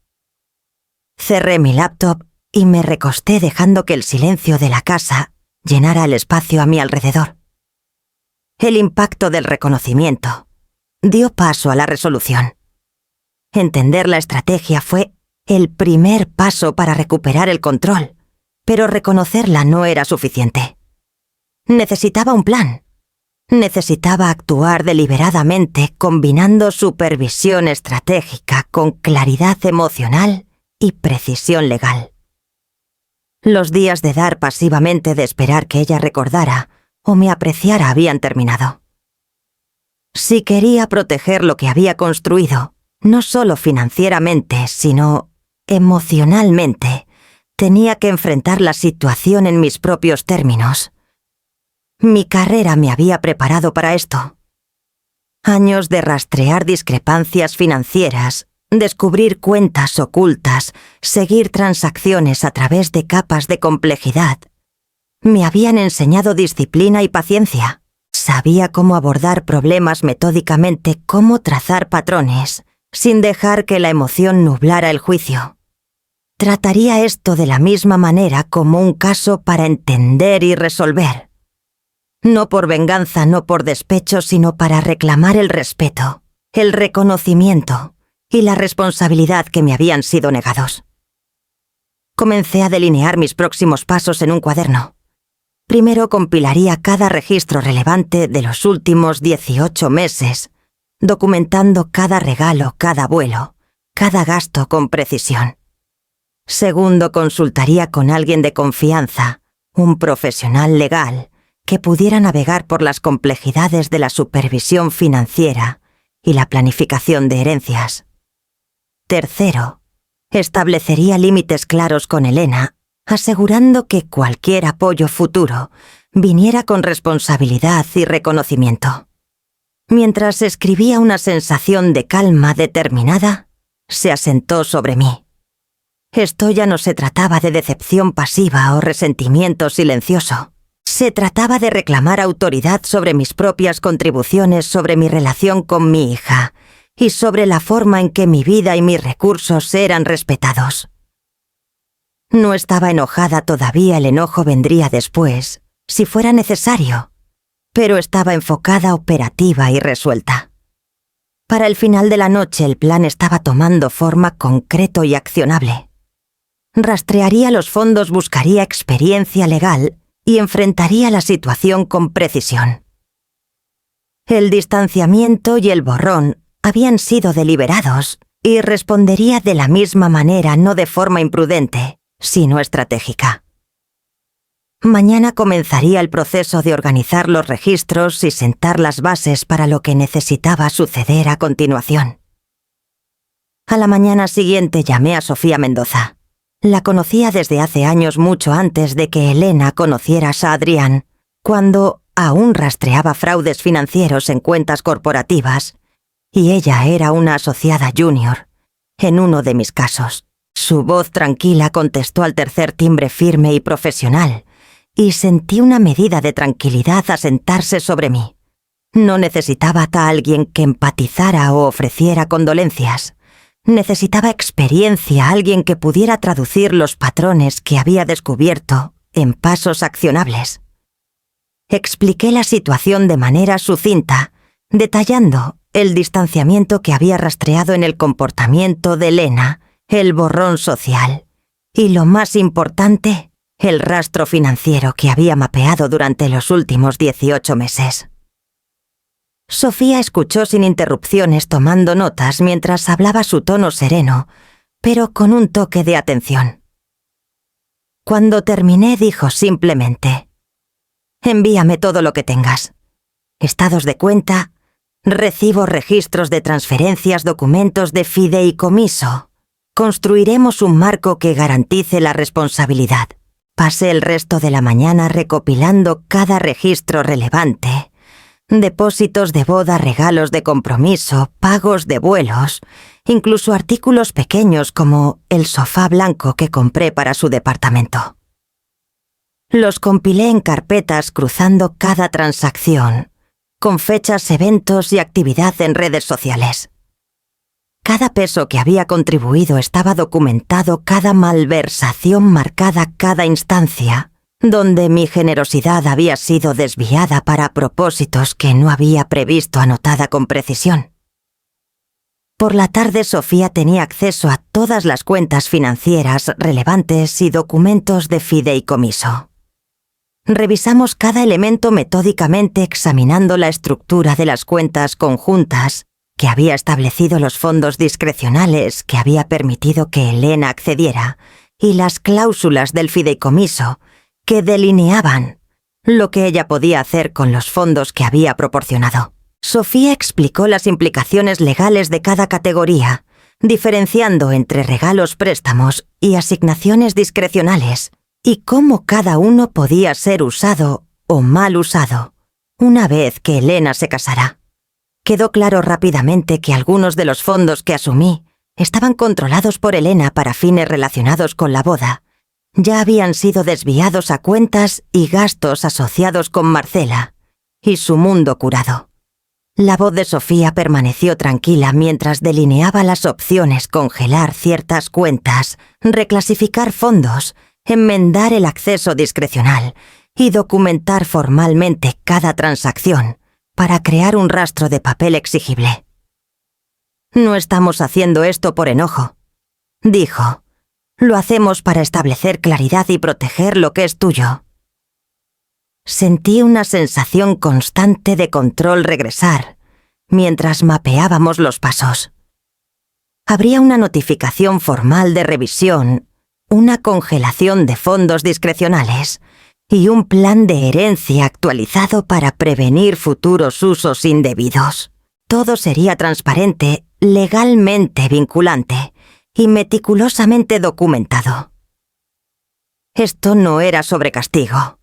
Speaker 1: Cerré mi laptop y me recosté dejando que el silencio de la casa llenara el espacio a mi alrededor. El impacto del reconocimiento dio paso a la resolución. Entender la estrategia fue el primer paso para recuperar el control, pero reconocerla no era suficiente. Necesitaba un plan. Necesitaba actuar deliberadamente, combinando supervisión estratégica con claridad emocional y precisión legal. Los días de dar pasivamente, de esperar que ella recordara o me apreciara, habían terminado. Si quería proteger lo que había construido, no solo financieramente, sino emocionalmente, tenía que enfrentar la situación en mis propios términos. Mi carrera me había preparado para esto. Años de rastrear discrepancias financieras Descubrir cuentas ocultas, seguir transacciones a través de capas de complejidad. Me habían enseñado disciplina y paciencia. Sabía cómo abordar problemas metódicamente, cómo trazar patrones, sin dejar que la emoción nublara el juicio. Trataría esto de la misma manera como un caso para entender y resolver. No por venganza, no por despecho, sino para reclamar el respeto, el reconocimiento y la responsabilidad que me habían sido negados. Comencé a delinear mis próximos pasos en un cuaderno. Primero compilaría cada registro relevante de los últimos 18 meses, documentando cada regalo, cada vuelo, cada gasto con precisión. Segundo, consultaría con alguien de confianza, un profesional legal, que pudiera navegar por las complejidades de la supervisión financiera y la planificación de herencias. Tercero, establecería límites claros con Elena, asegurando que cualquier apoyo futuro viniera con responsabilidad y reconocimiento. Mientras escribía, una sensación de calma determinada se asentó sobre mí. Esto ya no se trataba de decepción pasiva o resentimiento silencioso. Se trataba de reclamar autoridad sobre mis propias contribuciones, sobre mi relación con mi hija y sobre la forma en que mi vida y mis recursos eran respetados. No estaba enojada todavía, el enojo vendría después, si fuera necesario, pero estaba enfocada, operativa y resuelta. Para el final de la noche el plan estaba tomando forma concreto y accionable. Rastrearía los fondos, buscaría experiencia legal y enfrentaría la situación con precisión. El distanciamiento y el borrón habían sido deliberados y respondería de la misma manera, no de forma imprudente, sino estratégica. Mañana comenzaría el proceso de organizar los registros y sentar las bases para lo que necesitaba suceder a continuación. A la mañana siguiente llamé a Sofía Mendoza. La conocía desde hace años, mucho antes de que Elena conociera a Adrián, cuando aún rastreaba fraudes financieros en cuentas corporativas, y ella era una asociada junior en uno de mis casos. Su voz tranquila contestó al tercer timbre, firme y profesional, y sentí una medida de tranquilidad asentarse sobre mí. No necesitaba a alguien que empatizara o ofreciera condolencias. Necesitaba experiencia, alguien que pudiera traducir los patrones que había descubierto en pasos accionables. Expliqué la situación de manera sucinta, detallando el distanciamiento que había rastreado en el comportamiento de Elena, el borrón social y, lo más importante, el rastro financiero que había mapeado durante los últimos 18 meses. Sofía escuchó sin interrupciones, tomando notas mientras hablaba, su tono sereno, pero con un toque de atención. Cuando terminé, dijo simplemente: «Envíame todo lo que tengas. Estados de cuenta, recibos, registros de transferencias, documentos de fideicomiso. Construiremos un marco que garantice la responsabilidad». Pasé el resto de la mañana recopilando cada registro relevante. Depósitos de boda, regalos de compromiso, pagos de vuelos, incluso artículos pequeños como el sofá blanco que compré para su departamento. Los compilé en carpetas, cruzando cada transacción, con fechas, eventos y actividad en redes sociales. Cada peso que había contribuido estaba documentado, cada malversación marcada, cada instancia donde mi generosidad había sido desviada para propósitos que no había previsto, anotada con precisión. Por la tarde, Sofía tenía acceso a todas las cuentas financieras relevantes y documentos de fideicomiso. Revisamos cada elemento metódicamente, examinando la estructura de las cuentas conjuntas que había establecido, los fondos discrecionales que había permitido que Elena accediera y las cláusulas del fideicomiso que delineaban lo que ella podía hacer con los fondos que había proporcionado. Sofía explicó las implicaciones legales de cada categoría, diferenciando entre regalos, préstamos y asignaciones discrecionales, y cómo cada uno podía ser usado o mal usado una vez que Elena se casara. Quedó claro rápidamente que algunos de los fondos que asumí estaban controlados por Elena para fines relacionados con la boda, ya habían sido desviados a cuentas y gastos asociados con Marcela, y su mundo curado. La voz de Sofía permaneció tranquila mientras delineaba las opciones: congelar ciertas cuentas, reclasificar fondos, enmendar el acceso discrecional y documentar formalmente cada transacción para crear un rastro de papel exigible. «No estamos haciendo esto por enojo», dijo. «Lo hacemos para establecer claridad y proteger lo que es tuyo». Sentí una sensación constante de control regresar mientras mapeábamos los pasos. Habría una notificación formal de revisión, una congelación de fondos discrecionales y un plan de herencia actualizado para prevenir futuros usos indebidos. Todo sería transparente, legalmente vinculante y meticulosamente documentado. Esto no era sobre castigo.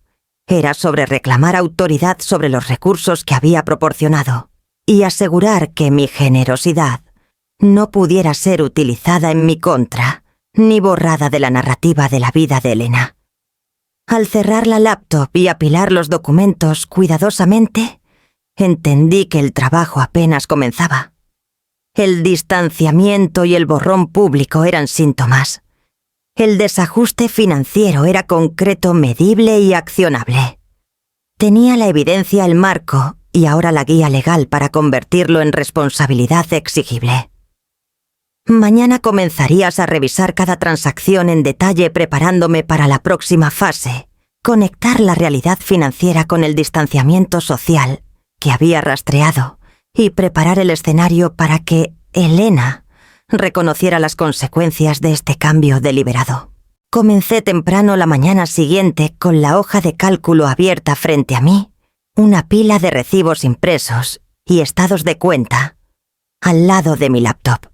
Speaker 1: Era sobre reclamar autoridad sobre los recursos que había proporcionado y asegurar que mi generosidad no pudiera ser utilizada en mi contra ni borrada de la narrativa de la vida de Elena. Al cerrar la laptop y apilar los documentos cuidadosamente, entendí que el trabajo apenas comenzaba. El distanciamiento y el borrón público eran síntomas. El desajuste financiero era concreto, medible y accionable. Tenía la evidencia, el marco y ahora la guía legal para convertirlo en responsabilidad exigible. Mañana comenzarías a revisar cada transacción en detalle, preparándome para la próxima fase: conectar la realidad financiera con el distanciamiento social que había rastreado y preparar el escenario para que Elena reconociera las consecuencias de este cambio deliberado. Comencé temprano la mañana siguiente con la hoja de cálculo abierta frente a mí, una pila de recibos impresos y estados de cuenta al lado de mi laptop.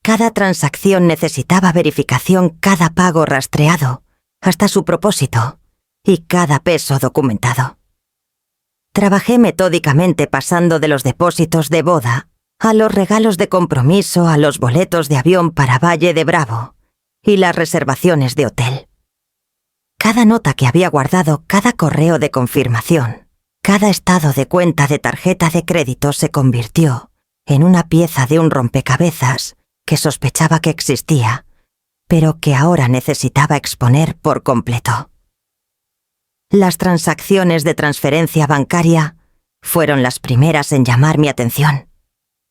Speaker 1: Cada transacción necesitaba verificación, cada pago rastreado hasta su propósito y cada peso documentado. Trabajé metódicamente, pasando de los depósitos de boda a los regalos de compromiso, a los boletos de avión para Valle de Bravo y las reservaciones de hotel. Cada nota que había guardado, cada correo de confirmación, cada estado de cuenta de tarjeta de crédito se convirtió en una pieza de un rompecabezas que sospechaba que existía, pero que ahora necesitaba exponer por completo. Las transacciones de transferencia bancaria fueron las primeras en llamar mi atención.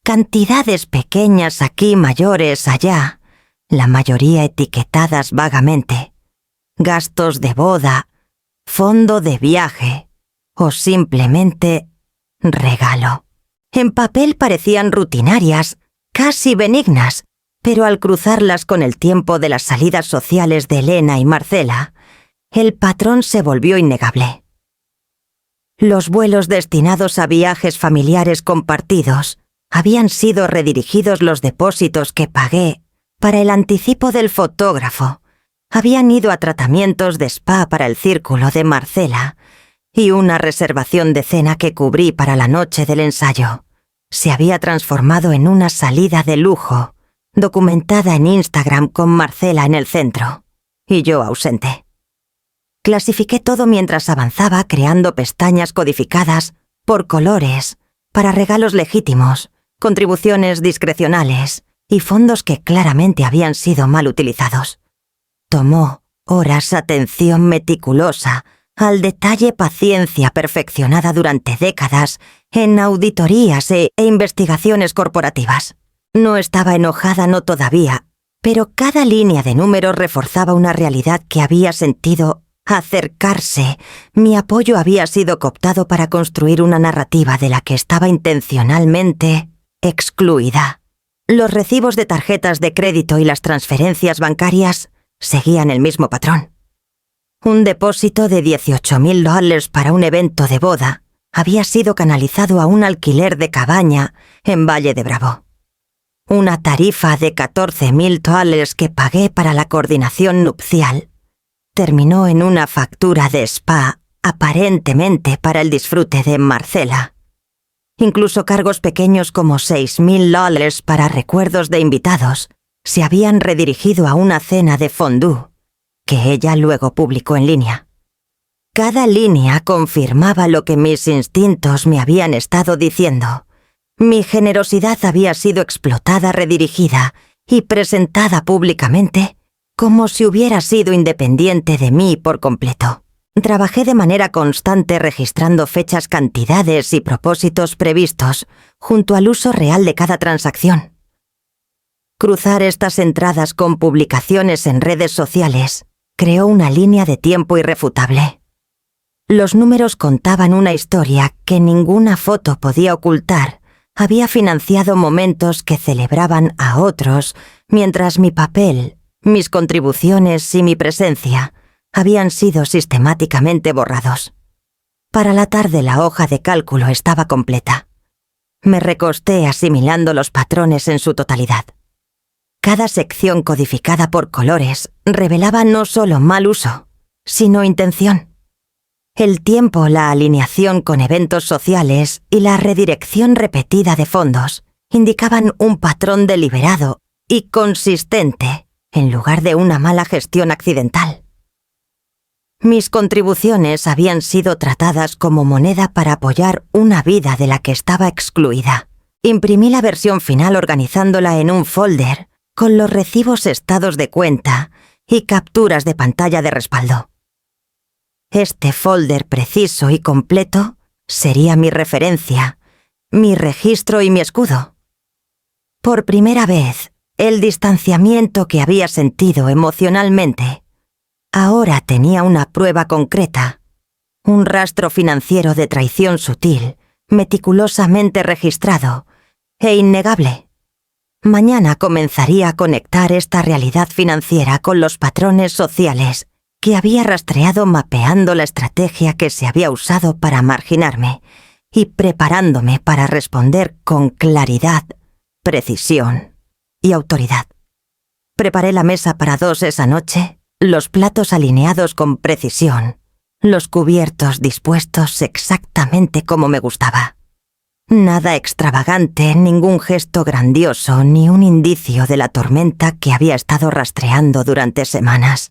Speaker 1: Cantidades pequeñas aquí, mayores allá, la mayoría etiquetadas vagamente. Gastos de boda, fondo de viaje o simplemente regalo. En papel parecían rutinarias, casi benignas, pero al cruzarlas con el tiempo de las salidas sociales de Elena y Marcela, el patrón se volvió innegable. Los vuelos destinados a viajes familiares compartidos habían sido redirigidos, los depósitos que pagué para el anticipo del fotógrafo habían ido a tratamientos de spa para el círculo de Marcela, y una reservación de cena que cubrí para la noche del ensayo se había transformado en una salida de lujo, documentada en Instagram con Marcela en el centro y yo ausente. Clasifiqué todo mientras avanzaba, creando pestañas codificadas por colores para regalos legítimos, contribuciones discrecionales y fondos que claramente habían sido mal utilizados. Tomó horas, atención meticulosa, al detalle, paciencia perfeccionada durante décadas en auditorías e investigaciones corporativas. No estaba enojada, no todavía, pero cada línea de números reforzaba una realidad que había sentido acercarse. Mi apoyo había sido cooptado para construir una narrativa de la que estaba intencionalmente excluida. Los recibos de tarjetas de crédito y las transferencias bancarias seguían el mismo patrón. Un depósito de $18,000 para un evento de boda había sido canalizado a un alquiler de cabaña en Valle de Bravo. Una tarifa de $14,000 que pagué para la coordinación nupcial terminó en una factura de spa, aparentemente para el disfrute de Marcela. Incluso cargos pequeños como $6,000 para recuerdos de invitados se habían redirigido a una cena de fondue, que ella luego publicó en línea. Cada línea confirmaba lo que mis instintos me habían estado diciendo. Mi generosidad había sido explotada, redirigida y presentada públicamente como si hubiera sido independiente de mí por completo. Trabajé de manera constante registrando fechas, cantidades y propósitos previstos junto al uso real de cada transacción. Cruzar estas entradas con publicaciones en redes sociales creó una línea de tiempo irrefutable. Los números contaban una historia que ninguna foto podía ocultar. Había financiado momentos que celebraban a otros, mientras mi papel, mis contribuciones y mi presencia habían sido sistemáticamente borrados. Para la tarde la hoja de cálculo estaba completa. Me recosté asimilando los patrones en su totalidad. Cada sección codificada por colores revelaba no solo mal uso, sino intención. El tiempo, la alineación con eventos sociales y la redirección repetida de fondos indicaban un patrón deliberado y consistente en lugar de una mala gestión accidental. Mis contribuciones habían sido tratadas como moneda para apoyar una vida de la que estaba excluida. Imprimí la versión final organizándola en un folder con los recibos, estados de cuenta y capturas de pantalla de respaldo. Este folder preciso y completo sería mi referencia, mi registro y mi escudo. Por primera vez, el distanciamiento que había sentido emocionalmente ahora tenía una prueba concreta, un rastro financiero de traición sutil, meticulosamente registrado e innegable. Mañana comenzaría a conectar esta realidad financiera con los patrones sociales que había rastreado mapeando la estrategia que se había usado para marginarme y preparándome para responder con claridad, precisión y autoridad. Preparé la mesa para 2 esa noche, los platos alineados con precisión, los cubiertos dispuestos exactamente como me gustaba. Nada extravagante, ningún gesto grandioso, ni un indicio de la tormenta que había estado rastreando durante semanas.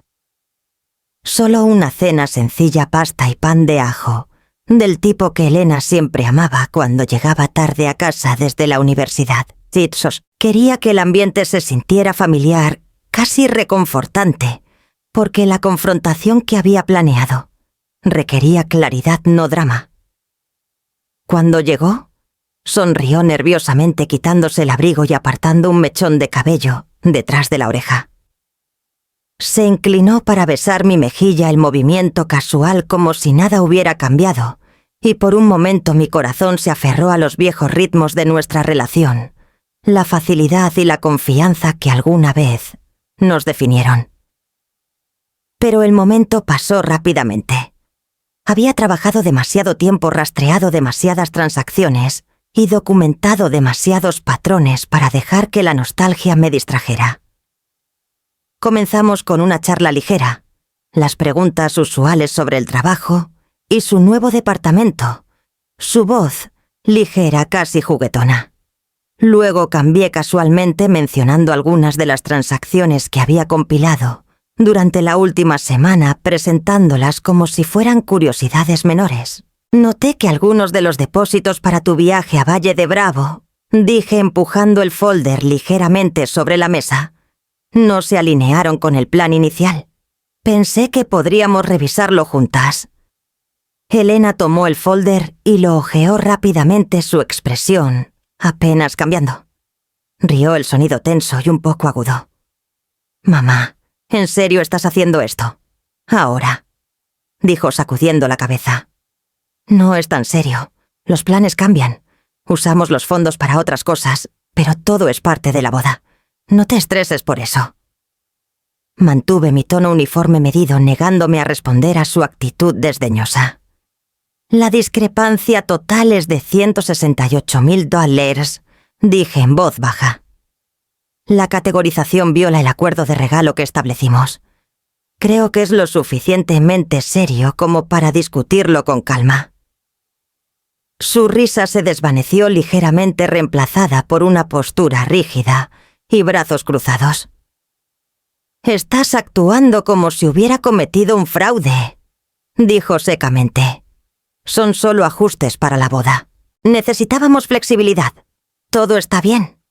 Speaker 1: Solo una cena sencilla, pasta y pan de ajo, del tipo que Elena siempre amaba cuando llegaba tarde a casa desde la universidad. Quería que el ambiente se sintiera familiar, casi reconfortante, porque la confrontación que había planeado requería claridad, no drama. Cuando llegó, sonrió nerviosamente quitándose el abrigo y apartando un mechón de cabello detrás de la oreja. Se inclinó para besar mi mejilla, el movimiento casual como si nada hubiera cambiado, y por un momento mi corazón se aferró a los viejos ritmos de nuestra relación, la facilidad y la confianza que alguna vez nos definieron. Pero el momento pasó rápidamente. Había trabajado demasiado tiempo, rastreado demasiadas transacciones y documentado demasiados patrones para dejar que la nostalgia me distrajera. Comenzamos con una charla ligera, las preguntas usuales sobre el trabajo y su nuevo departamento, su voz ligera, casi juguetona. Luego cambié casualmente mencionando algunas de las transacciones que había compilado durante la última semana, presentándolas como si fueran curiosidades menores. Noté que algunos de los depósitos para tu viaje a Valle de Bravo, dije empujando el folder ligeramente sobre la mesa, no se alinearon con el plan inicial. Pensé que podríamos revisarlo juntas. Elena tomó el folder y lo hojeó rápidamente, su expresión apenas cambiando. Rió, el sonido tenso y un poco agudo. «Mamá, ¿en serio estás haciendo esto? Ahora», dijo sacudiendo la cabeza. «No es tan serio. Los planes cambian. Usamos los fondos para otras cosas, pero todo es parte de la boda. No te estreses por eso». Mantuve mi tono uniforme medido, negándome a responder a su actitud desdeñosa. «La discrepancia total es de $168,000, dije en voz baja. La categorización viola el acuerdo de regalo que establecimos. Creo que es lo suficientemente serio como para discutirlo con calma. Su risa se desvaneció ligeramente, reemplazada por una postura rígida y brazos cruzados. «Estás actuando como si hubiera cometido un fraude», dijo secamente. «Son solo ajustes para la boda. Necesitábamos flexibilidad. Todo está bien».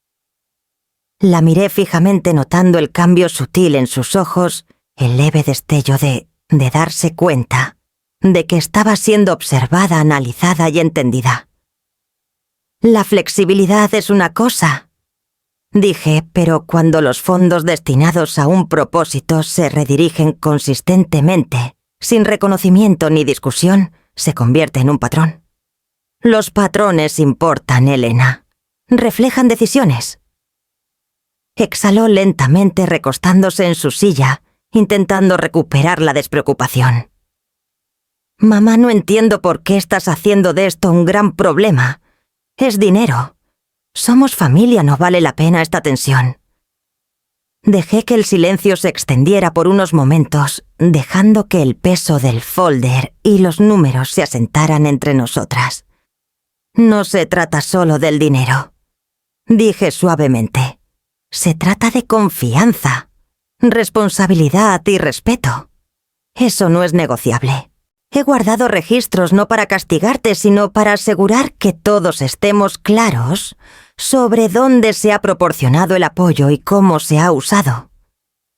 Speaker 1: La miré fijamente, notando el cambio sutil en sus ojos, el leve destello de darse cuenta de que estaba siendo observada, analizada y entendida. «La flexibilidad es una cosa», dije, pero cuando los fondos destinados a un propósito se redirigen consistentemente, sin reconocimiento ni discusión, se convierte en un patrón. Los patrones importan, Elena. Reflejan decisiones. Exhaló lentamente, recostándose en su silla, intentando recuperar la despreocupación. «Mamá, no entiendo por qué estás haciendo de esto un gran problema. Es dinero. Somos familia, no vale la pena esta tensión». Dejé que el silencio se extendiera por unos momentos, dejando que el peso del folder y los números se asentaran entre nosotras. «No se trata solo del dinero», dije suavemente. «Se trata de confianza, responsabilidad y respeto. Eso no es negociable. He guardado registros no para castigarte, sino para asegurar que todos estemos claros sobre dónde se ha proporcionado el apoyo y cómo se ha usado».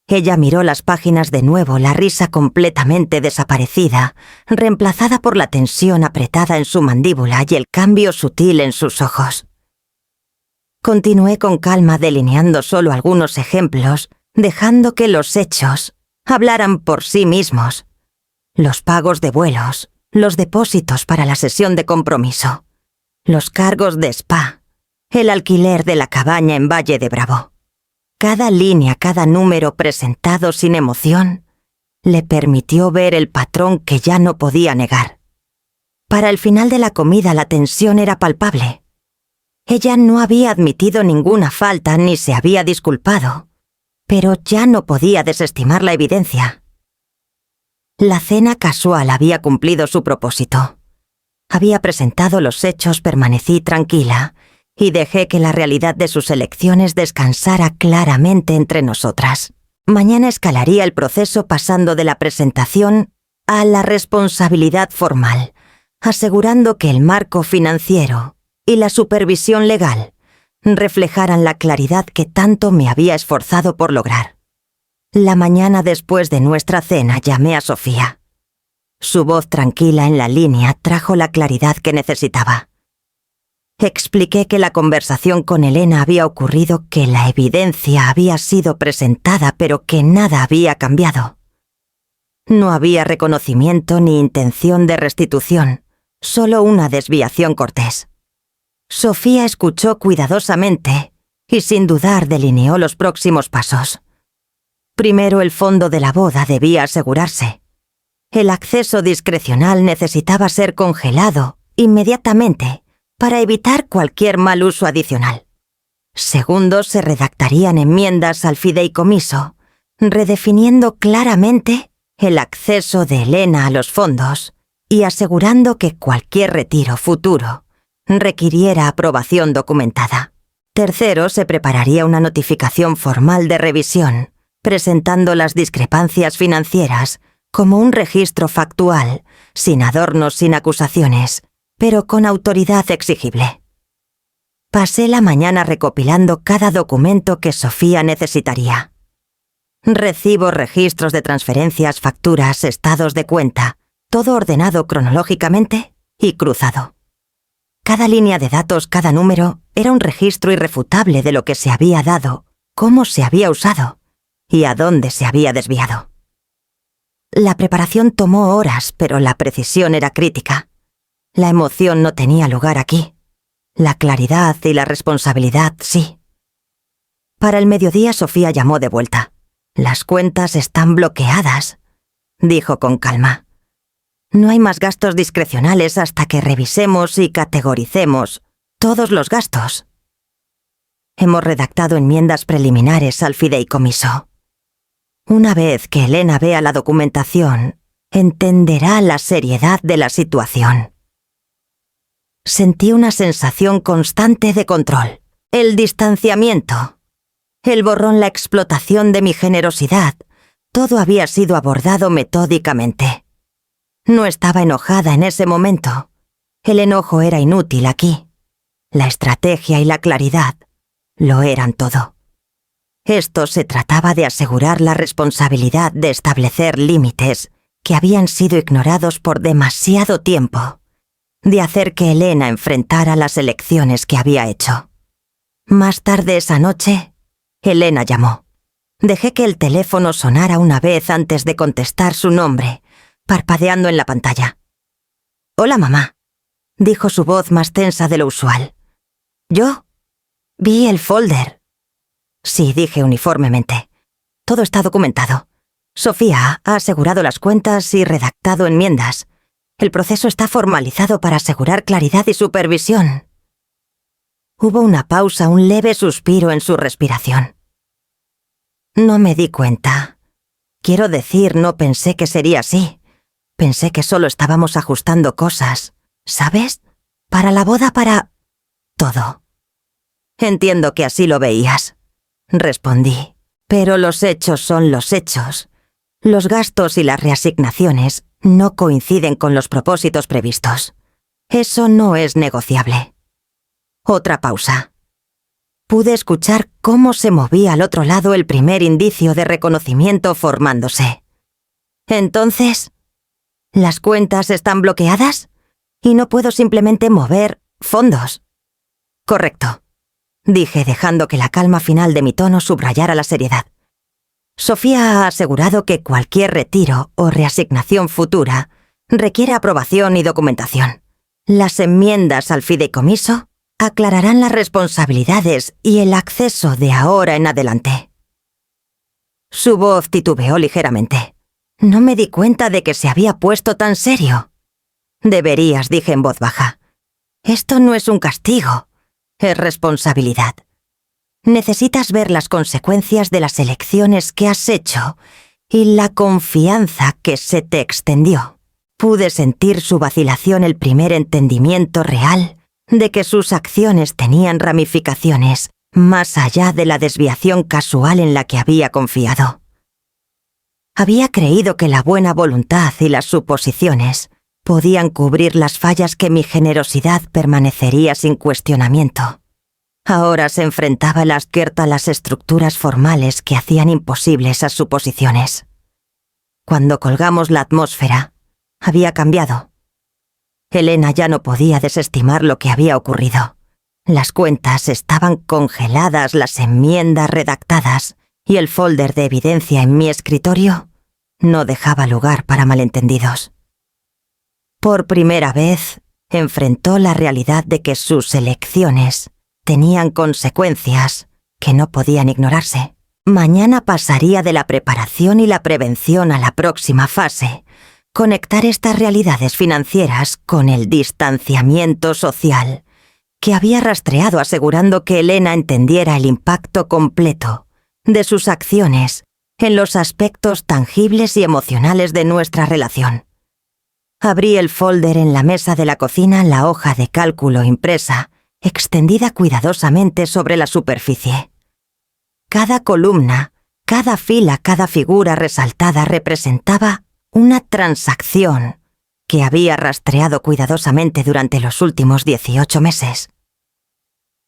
Speaker 1: Ella miró las páginas de nuevo, la risa completamente desaparecida, reemplazada por la tensión apretada en su mandíbula y el cambio sutil en sus ojos. Continué con calma, delineando solo algunos ejemplos, dejando que los hechos hablaran por sí mismos. Los pagos de vuelos, los depósitos para la sesión de compromiso, los cargos de spa, el alquiler de la cabaña en Valle de Bravo. Cada línea, cada número presentado sin emoción, le permitió ver el patrón que ya no podía negar. Para el final de la comida la tensión era palpable. Ella no había admitido ninguna falta ni se había disculpado, pero ya no podía desestimar la evidencia. La cena casual había cumplido su propósito. Había presentado los hechos, permanecí tranquila y dejé que la realidad de sus elecciones descansara claramente entre nosotras. Mañana escalaría el proceso, pasando de la presentación a la responsabilidad formal, asegurando que el marco financiero y la supervisión legal reflejaran la claridad que tanto me había esforzado por lograr. La mañana después de nuestra cena llamé a Sofía. Su voz tranquila en la línea trajo la claridad que necesitaba. Expliqué que la conversación con Elena había ocurrido, que la evidencia había sido presentada, pero que nada había cambiado. No había reconocimiento ni intención de restitución, solo una desviación cortés. Sofía escuchó cuidadosamente y sin dudar delineó los próximos pasos. Primero, el fondo de la boda debía asegurarse. El acceso discrecional necesitaba ser congelado inmediatamente para evitar cualquier mal uso adicional. Segundo, se redactarían enmiendas al fideicomiso, redefiniendo claramente el acceso de Elena a los fondos y asegurando que cualquier retiro futuro requiriera aprobación documentada. Tercero, se prepararía una notificación formal de revisión, presentando las discrepancias financieras como un registro factual, sin adornos, sin acusaciones, pero con autoridad exigible. Pasé la mañana recopilando cada documento que Sofía necesitaría. Recibos, registros de transferencias, facturas, estados de cuenta, todo ordenado cronológicamente y cruzado. Cada línea de datos, cada número, era un registro irrefutable de lo que se había dado, cómo se había usado y a dónde se había desviado. La preparación tomó horas, pero la precisión era crítica. La emoción no tenía lugar aquí. La claridad y la responsabilidad sí. Para el mediodía Sofía llamó de vuelta. «Las cuentas están bloqueadas», dijo con calma. «No hay más gastos discrecionales hasta que revisemos y categoricemos todos los gastos. Hemos redactado enmiendas preliminares al fideicomiso. Una vez que Elena vea la documentación, entenderá la seriedad de la situación». Sentí una sensación constante de control. El distanciamiento. El borrón, la explotación de mi generosidad. Todo había sido abordado metódicamente. No estaba enojada en ese momento. El enojo era inútil aquí. La estrategia y la claridad lo eran todo. Esto se trataba de asegurar la responsabilidad de establecer límites que habían sido ignorados por demasiado tiempo, de hacer que Elena enfrentara las elecciones que había hecho. Más tarde esa noche, Elena llamó. Dejé que el teléfono sonara una vez antes de contestar su nombre, parpadeando en la pantalla. «Hola, mamá», dijo su voz más tensa de lo usual. «¿Yo? Vi el folder». «Sí», dije uniformemente. «Todo está documentado. Sofía ha asegurado las cuentas y redactado enmiendas. El proceso está formalizado para asegurar claridad y supervisión». Hubo una pausa, un leve suspiro en su respiración. No me di cuenta. Quiero decir, no pensé que sería así. Pensé que solo estábamos ajustando cosas, ¿sabes? Para la boda, para... todo. Entiendo que así lo veías, respondí. Pero los hechos son los hechos. Los gastos y las reasignaciones no coinciden con los propósitos previstos. Eso no es negociable. Otra pausa. Pude escuchar cómo se movía al otro lado el primer indicio de reconocimiento formándose. Entonces, ¿las cuentas están bloqueadas? ¿Y no puedo simplemente mover fondos? Correcto, dije dejando que la calma final de mi tono subrayara la seriedad. Sofía ha asegurado que cualquier retiro o reasignación futura requiere aprobación y documentación. Las enmiendas al fideicomiso aclararán las responsabilidades y el acceso de ahora en adelante. Su voz titubeó ligeramente. No me di cuenta de que se había puesto tan serio. Deberías, dije en voz baja. Esto no es un castigo, es responsabilidad. Necesitas ver las consecuencias de las elecciones que has hecho y la confianza que se te extendió. Pude sentir su vacilación, el primer entendimiento real de que sus acciones tenían ramificaciones más allá de la desviación casual en la que había confiado. Había creído que la buena voluntad y las suposiciones podían cubrir las fallas, que mi generosidad permanecería sin cuestionamiento. Ahora se enfrentaba el Azquierto a las estructuras formales que hacían imposibles esas suposiciones. Cuando colgamos la atmósfera, había cambiado. Elena ya no podía desestimar lo que había ocurrido. Las cuentas estaban congeladas, las enmiendas redactadas, y el folder de evidencia en mi escritorio no dejaba lugar para malentendidos. Por primera vez, enfrentó la realidad de que sus elecciones tenían consecuencias que no podían ignorarse. Mañana pasaría de la preparación y la prevención a la próxima fase: conectar estas realidades financieras con el distanciamiento social que había rastreado, asegurando que Elena entendiera el impacto completo de sus acciones en los aspectos tangibles y emocionales de nuestra relación. Abrí el folder en la mesa de la cocina, la hoja de cálculo impresa, extendida cuidadosamente sobre la superficie. Cada columna, cada fila, cada figura resaltada representaba una transacción que había rastreado cuidadosamente durante los últimos 18 meses.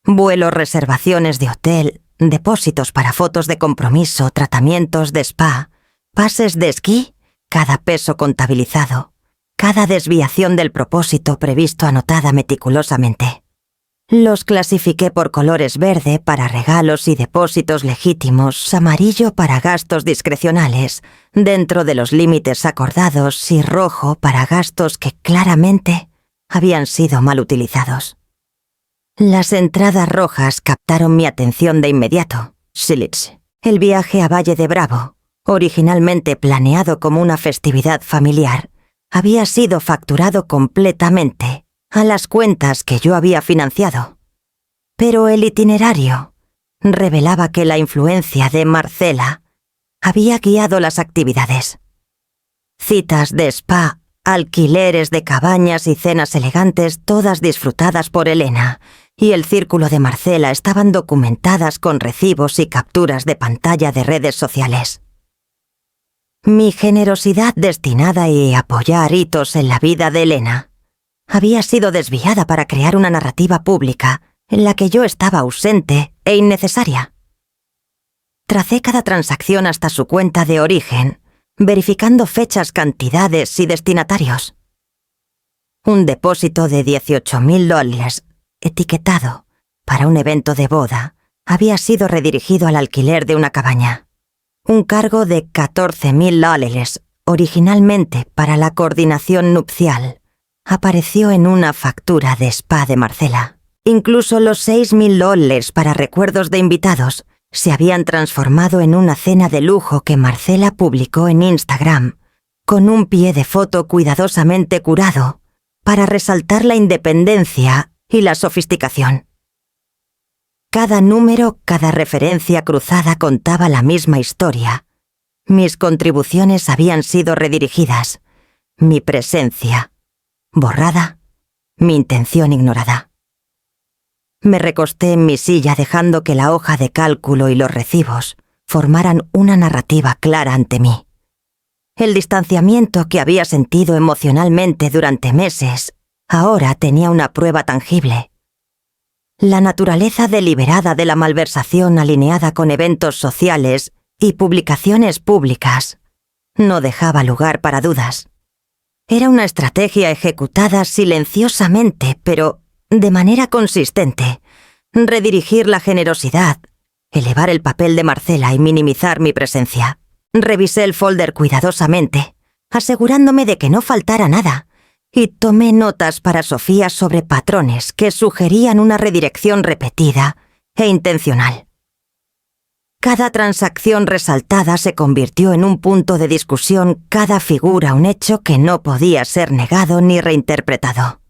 Speaker 1: Vuelos, reservaciones de hotel, depósitos para fotos de compromiso, tratamientos de spa, pases de esquí, cada peso contabilizado, cada desviación del propósito previsto anotada meticulosamente. Los clasifiqué por colores: verde para regalos y depósitos legítimos, amarillo para gastos discrecionales, dentro de los límites acordados, y rojo para gastos que claramente habían sido mal utilizados. Las entradas rojas captaron mi atención de inmediato. Silic. El viaje a Valle de Bravo, originalmente planeado como una festividad familiar, había sido facturado completamente a las cuentas que yo había financiado. Pero el itinerario revelaba que la influencia de Marcela había guiado las actividades. Citas de spa alquileres de cabañas y cenas elegantes, todas disfrutadas por Elena, y el círculo de Marcela estaban documentadas con recibos y capturas de pantalla de redes sociales. Mi generosidad destinada a apoyar hitos en la vida de Elena había sido desviada para crear una narrativa pública en la que yo estaba ausente e innecesaria. Tracé cada transacción hasta su cuenta de origen, verificando fechas, cantidades y destinatarios. Un depósito de $18,000, etiquetado para un evento de boda, había sido redirigido al alquiler de una cabaña. Un cargo de $14,000, originalmente para la coordinación nupcial, apareció en una factura de spa de Marcela. Incluso los $6,000 para recuerdos de invitados se habían transformado en una cena de lujo que Marcela publicó en Instagram, con un pie de foto cuidadosamente curado, para resaltar la independencia y la sofisticación. Cada número, cada referencia cruzada contaba la misma historia. Mis contribuciones habían sido redirigidas, mi presencia borrada, mi intención ignorada. Me recosté en mi silla dejando que la hoja de cálculo y los recibos formaran una narrativa clara ante mí. El distanciamiento que había sentido emocionalmente durante meses ahora tenía una prueba tangible. La naturaleza deliberada de la malversación alineada con eventos sociales y publicaciones públicas no dejaba lugar para dudas. Era una estrategia ejecutada silenciosamente, pero de manera consistente. Redirigir la generosidad, elevar el papel de Marcela y minimizar mi presencia. Revisé el folder cuidadosamente, asegurándome de que no faltara nada, y tomé notas para Sofía sobre patrones que sugerían una redirección repetida e intencional. Cada transacción resaltada se convirtió en un punto de discusión, cada figura un hecho que no podía ser negado ni reinterpretado.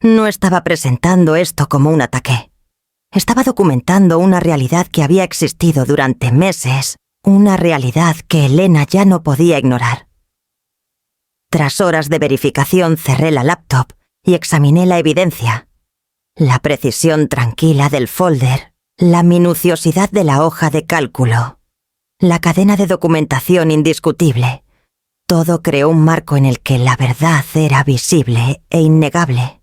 Speaker 1: No estaba presentando esto como un ataque. Estaba documentando una realidad que había existido durante meses, una realidad que Elena ya no podía ignorar. Tras horas de verificación cerré la laptop y examiné la evidencia. La precisión tranquila del folder, la minuciosidad de la hoja de cálculo, la cadena de documentación indiscutible. Todo creó un marco en el que la verdad era visible e innegable.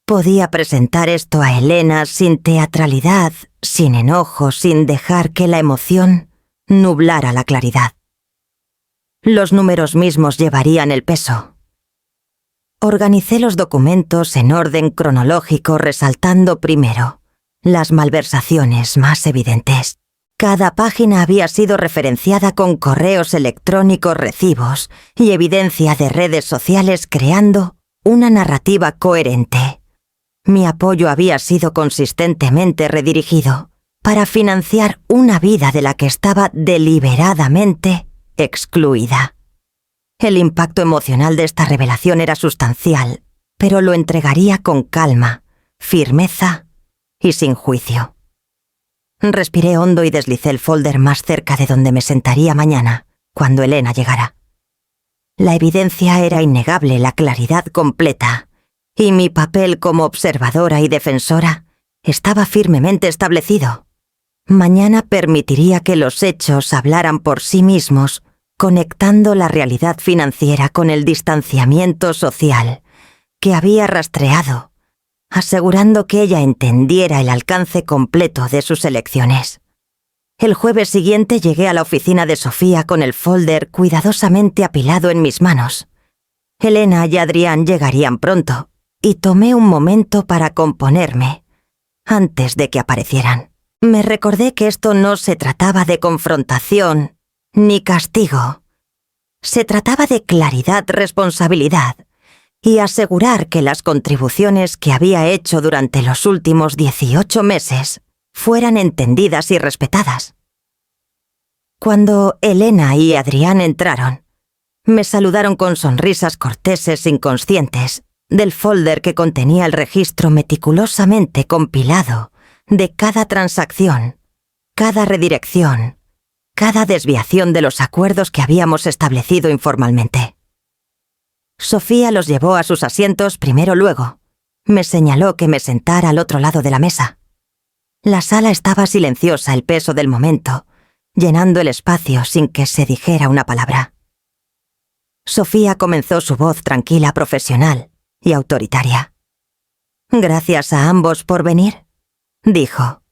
Speaker 1: Podía presentar esto a Elena sin teatralidad, sin enojo, sin dejar que la emoción nublara la claridad. Los números mismos llevarían el peso. Organicé los documentos en orden cronológico, resaltando primero las malversaciones más evidentes. Cada página había sido referenciada con correos electrónicos, recibos y evidencia de redes sociales, creando una narrativa coherente. Mi apoyo había sido consistentemente redirigido para financiar una vida de la que estaba deliberadamente excluida. El impacto emocional de esta revelación era sustancial, pero lo entregaría con calma, firmeza y sin juicio. Respiré hondo y deslicé el folder más cerca de donde me sentaría mañana, cuando Elena llegara. La evidencia era innegable, la claridad completa, y mi papel como observadora y defensora estaba firmemente establecido. Mañana permitiría que los hechos hablaran por sí mismos, conectando la realidad financiera con el distanciamiento social que había rastreado, asegurando que ella entendiera el alcance completo de sus elecciones. El jueves siguiente llegué a la oficina de Sofía con el folder cuidadosamente apilado en mis manos. Elena y Adrián llegarían pronto, y tomé un momento para componerme, antes de que aparecieran. Me recordé que esto no se trataba de confrontación ni castigo. Se trataba de claridad, responsabilidad y asegurar que las contribuciones que había hecho durante los últimos 18 meses fueran entendidas y respetadas. Cuando Elena y Adrián entraron, me saludaron con sonrisas corteses inconscientes del folder que contenía el registro meticulosamente compilado de cada transacción, cada redirección, cada desviación de los acuerdos que habíamos establecido informalmente. Sofía los llevó a sus asientos primero luego. Me señaló que me sentara al otro lado de la mesa. La sala estaba silenciosa el peso del momento, llenando el espacio sin que se dijera una palabra. Sofía comenzó su voz tranquila, profesional y autoritaria. «Gracias a ambos por venir», dijo.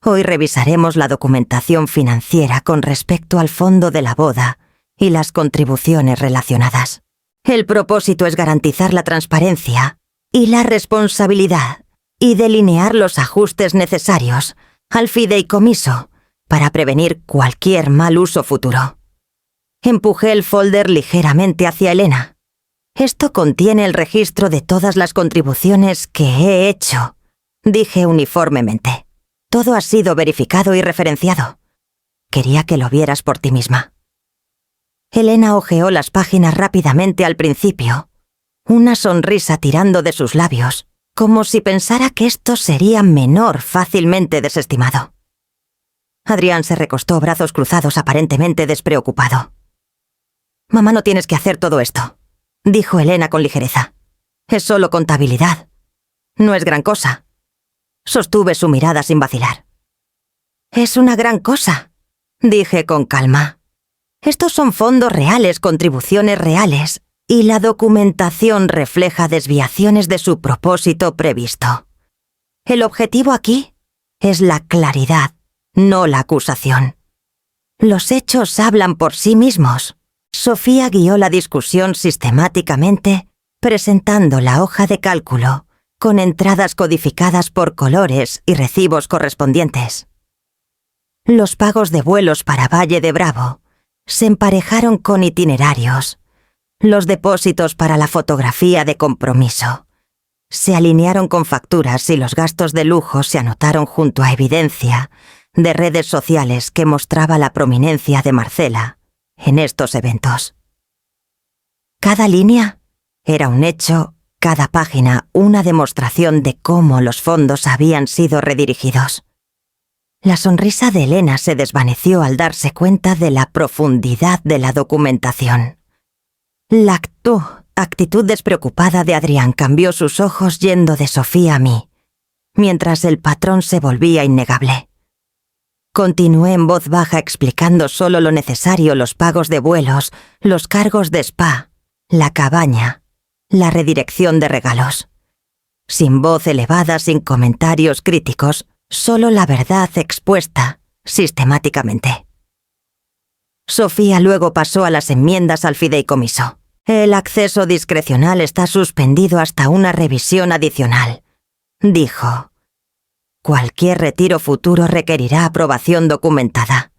Speaker 1: «Hoy revisaremos la documentación financiera con respecto al fondo de la boda y las contribuciones relacionadas. El propósito es garantizar la transparencia y la responsabilidad y delinear los ajustes necesarios al fideicomiso para prevenir cualquier mal uso futuro». Empujé el folder ligeramente hacia Elena. «Esto contiene el registro de todas las contribuciones que he hecho», dije uniformemente. «Todo ha sido verificado y referenciado. Quería que lo vieras por ti misma». Elena hojeó las páginas rápidamente al principio, una sonrisa tirando de sus labios, como si pensara que esto sería menor fácilmente desestimado. Adrián se recostó, brazos cruzados, aparentemente despreocupado. «Mamá, no tienes que hacer todo esto», dijo Elena con ligereza. «Es solo contabilidad. No es gran cosa». Sostuve su mirada sin vacilar. «Es una gran cosa», dije con calma. «Estos son fondos reales, contribuciones reales, y la documentación refleja desviaciones de su propósito previsto. El objetivo aquí es la claridad, no la acusación. Los hechos hablan por sí mismos». Sofía guió la discusión sistemáticamente, presentando la hoja de cálculo, con entradas codificadas por colores y recibos correspondientes. Los pagos de vuelos para Valle de Bravo se emparejaron con itinerarios. Los depósitos para la fotografía de compromiso se alinearon con facturas y los gastos de lujo se anotaron junto a evidencia de redes sociales que mostraba la prominencia de Marcela en estos eventos. Cada línea era un hecho, cada página una demostración de cómo los fondos habían sido redirigidos. La sonrisa de Elena se desvaneció al darse cuenta de la profundidad de la documentación. La actitud despreocupada de Adrián cambió sus ojos yendo de Sofía a mí, mientras el patrón se volvía innegable. Continué en voz baja explicando solo lo necesario: los pagos de vuelos, los cargos de spa, la cabaña, la redirección de regalos. Sin voz elevada, sin comentarios críticos, solo la verdad expuesta sistemáticamente. Sofía luego pasó a las enmiendas al fideicomiso. «El acceso discrecional está suspendido hasta una revisión adicional», dijo. «Cualquier retiro futuro requerirá aprobación documentada.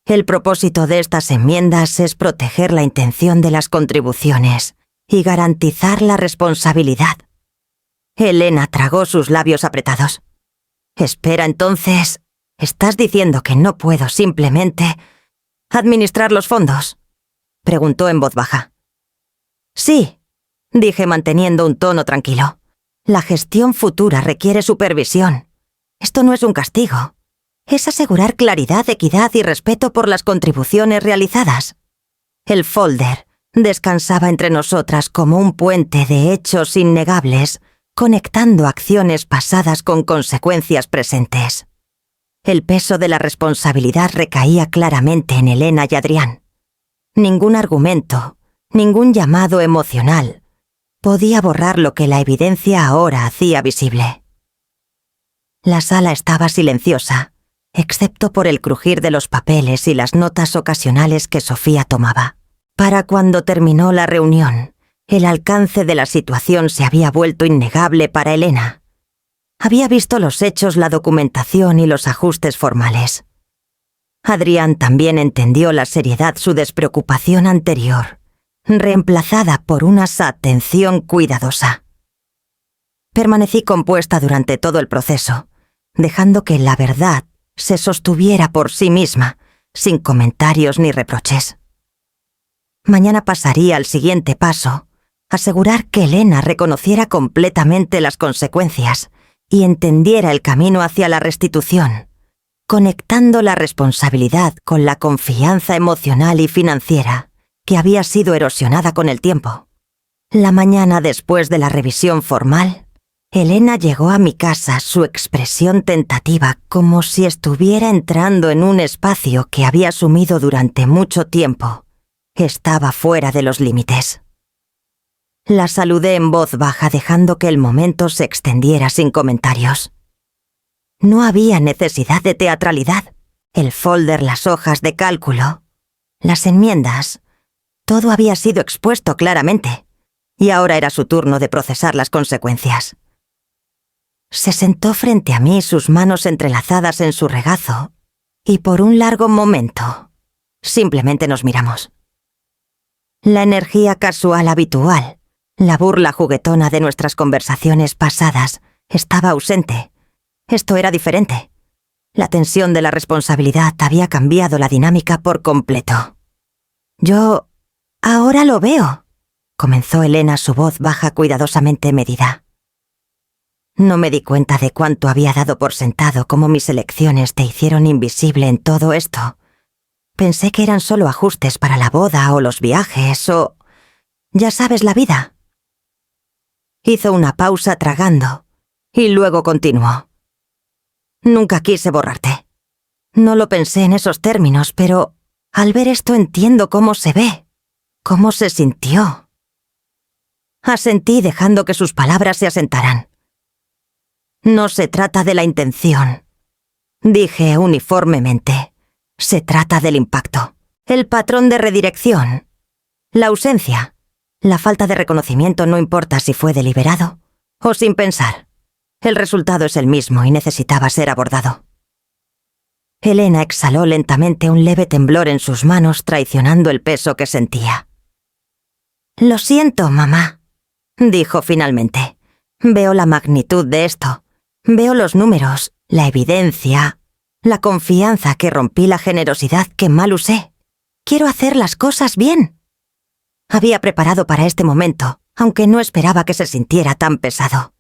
Speaker 1: El propósito de estas enmiendas es proteger la intención de las contribuciones y garantizar la responsabilidad». Elena tragó sus labios apretados. «Espera, entonces, ¿estás diciendo que no puedo simplemente administrar los fondos?», preguntó en voz baja. «Sí», dije manteniendo un tono tranquilo. «La gestión futura requiere supervisión. Esto no es un castigo. Es asegurar claridad, equidad y respeto por las contribuciones realizadas». El folder descansaba entre nosotras como un puente de hechos innegables, conectando acciones pasadas con consecuencias presentes. El peso de la responsabilidad recaía claramente en Elena y Adrián. Ningún argumento, ningún llamado emocional podía borrar lo que la evidencia ahora hacía visible. La sala estaba silenciosa, excepto por el crujir de los papeles y las notas ocasionales que Sofía tomaba. Para cuando terminó la reunión, el alcance de la situación se había vuelto innegable para Elena. Había visto los hechos, la documentación y los ajustes formales. Adrián también entendió la seriedad, su despreocupación anterior, reemplazada por una atención cuidadosa. Permanecí compuesta durante todo el proceso, dejando que la verdad se sostuviera por sí misma, sin comentarios ni reproches. Mañana pasaría al siguiente paso, asegurar que Elena reconociera completamente las consecuencias y entendiera el camino hacia la restitución, conectando la responsabilidad con la confianza emocional y financiera que había sido erosionada con el tiempo. La mañana después de la revisión formal, Elena llegó a mi casa, su expresión tentativa, como si estuviera entrando en un espacio que había asumido durante mucho tiempo. Estaba fuera de los límites. La saludé en voz baja, dejando que el momento se extendiera sin comentarios. No había necesidad de teatralidad. El folder, las hojas de cálculo, las enmiendas, todo había sido expuesto claramente, y ahora era su turno de procesar las consecuencias. Se sentó frente a mí, sus manos entrelazadas en su regazo, y por un largo momento, simplemente nos miramos. La energía casual habitual, la burla juguetona de nuestras conversaciones pasadas, estaba ausente. Esto era diferente. La tensión de la responsabilidad había cambiado la dinámica por completo. Yo... ahora lo veo, comenzó Elena, su voz baja, cuidadosamente medida. No me di cuenta de cuánto había dado por sentado, cómo mis elecciones te hicieron invisible en todo esto. Pensé que eran solo ajustes para la boda o los viajes o... ya sabes, la vida. Hizo una pausa tragando y luego continuó. Nunca quise borrarte. No lo pensé en esos términos, pero al ver esto entiendo cómo se ve, cómo se sintió. Asentí, dejando que sus palabras se asentaran. No se trata de la intención, dije uniformemente. Se trata del impacto, el patrón de redirección, la ausencia, la falta de reconocimiento, no importa si fue deliberado o sin pensar. El resultado es el mismo y necesitaba ser abordado. Elena exhaló lentamente, un leve temblor en sus manos traicionando el peso que sentía. Lo siento, mamá, dijo finalmente. Veo la magnitud de esto. Veo los números, la evidencia, la confianza que rompí, la generosidad que mal usé. Quiero hacer las cosas bien. Había preparado para este momento, aunque no esperaba que se sintiera tan pesado.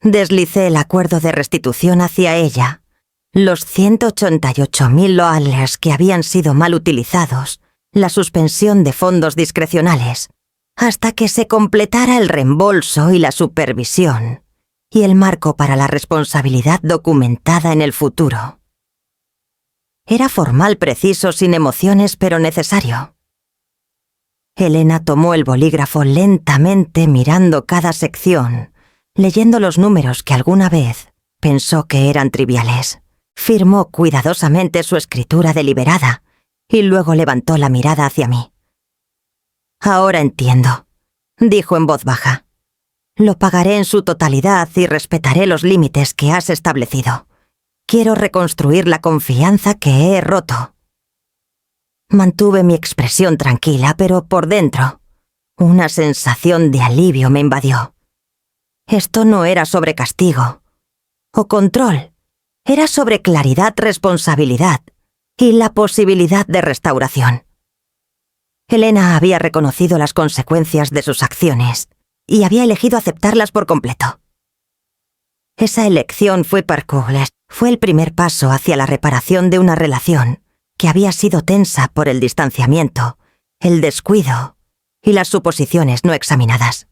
Speaker 1: Deslicé el acuerdo de restitución hacia ella. Los 188.000 loales que habían sido mal utilizados, la suspensión de fondos discrecionales, hasta que se completara el reembolso y la supervisión, y el marco para la responsabilidad documentada en el futuro. Era formal, preciso, sin emociones, pero necesario. Elena tomó el bolígrafo lentamente, mirando cada sección, leyendo los números que alguna vez pensó que eran triviales. Firmó cuidadosamente su escritura deliberada y luego levantó la mirada hacia mí. Ahora entiendo, dijo en voz baja. Lo pagaré en su totalidad y respetaré los límites que has establecido. Quiero reconstruir la confianza que he roto. Mantuve mi expresión tranquila, pero por dentro, una sensación de alivio me invadió. Esto no era sobre castigo o control, era sobre claridad, responsabilidad y la posibilidad de restauración. Elena había reconocido las consecuencias de sus acciones y había elegido aceptarlas por completo. Esa elección fue el primer paso hacia la reparación de una relación que había sido tensa por el distanciamiento, el descuido y las suposiciones no examinadas.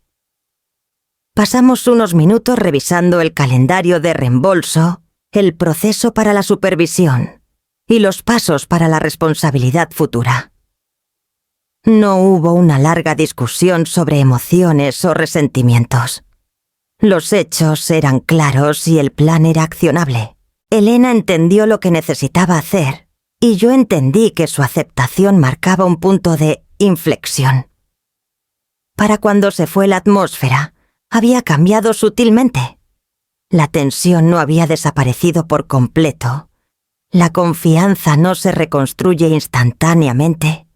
Speaker 1: Pasamos unos minutos revisando el calendario de reembolso, el proceso para la supervisión y los pasos para la responsabilidad futura. No hubo una larga discusión sobre emociones o resentimientos. Los hechos eran claros y el plan era accionable. Elena entendió lo que necesitaba hacer y yo entendí que su aceptación marcaba un punto de inflexión. Para cuando se fue la atmósfera, había cambiado sutilmente. La tensión no había desaparecido por completo. La confianza no se reconstruye instantáneamente,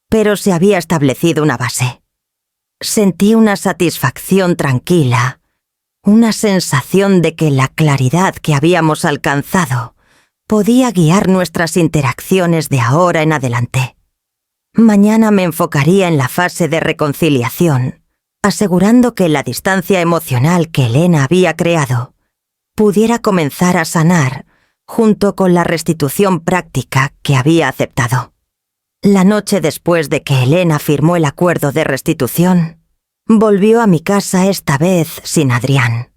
Speaker 1: pero se había establecido una base. Sentí una satisfacción tranquila, una sensación de que la claridad que habíamos alcanzado podía guiar nuestras interacciones de ahora en adelante. Mañana me enfocaría en la fase de reconciliación, asegurando que la distancia emocional que Elena había creado pudiera comenzar a sanar junto con la restitución práctica que había aceptado. La noche después de que Elena firmó el acuerdo de restitución, volvió a mi casa esta vez sin Adrián.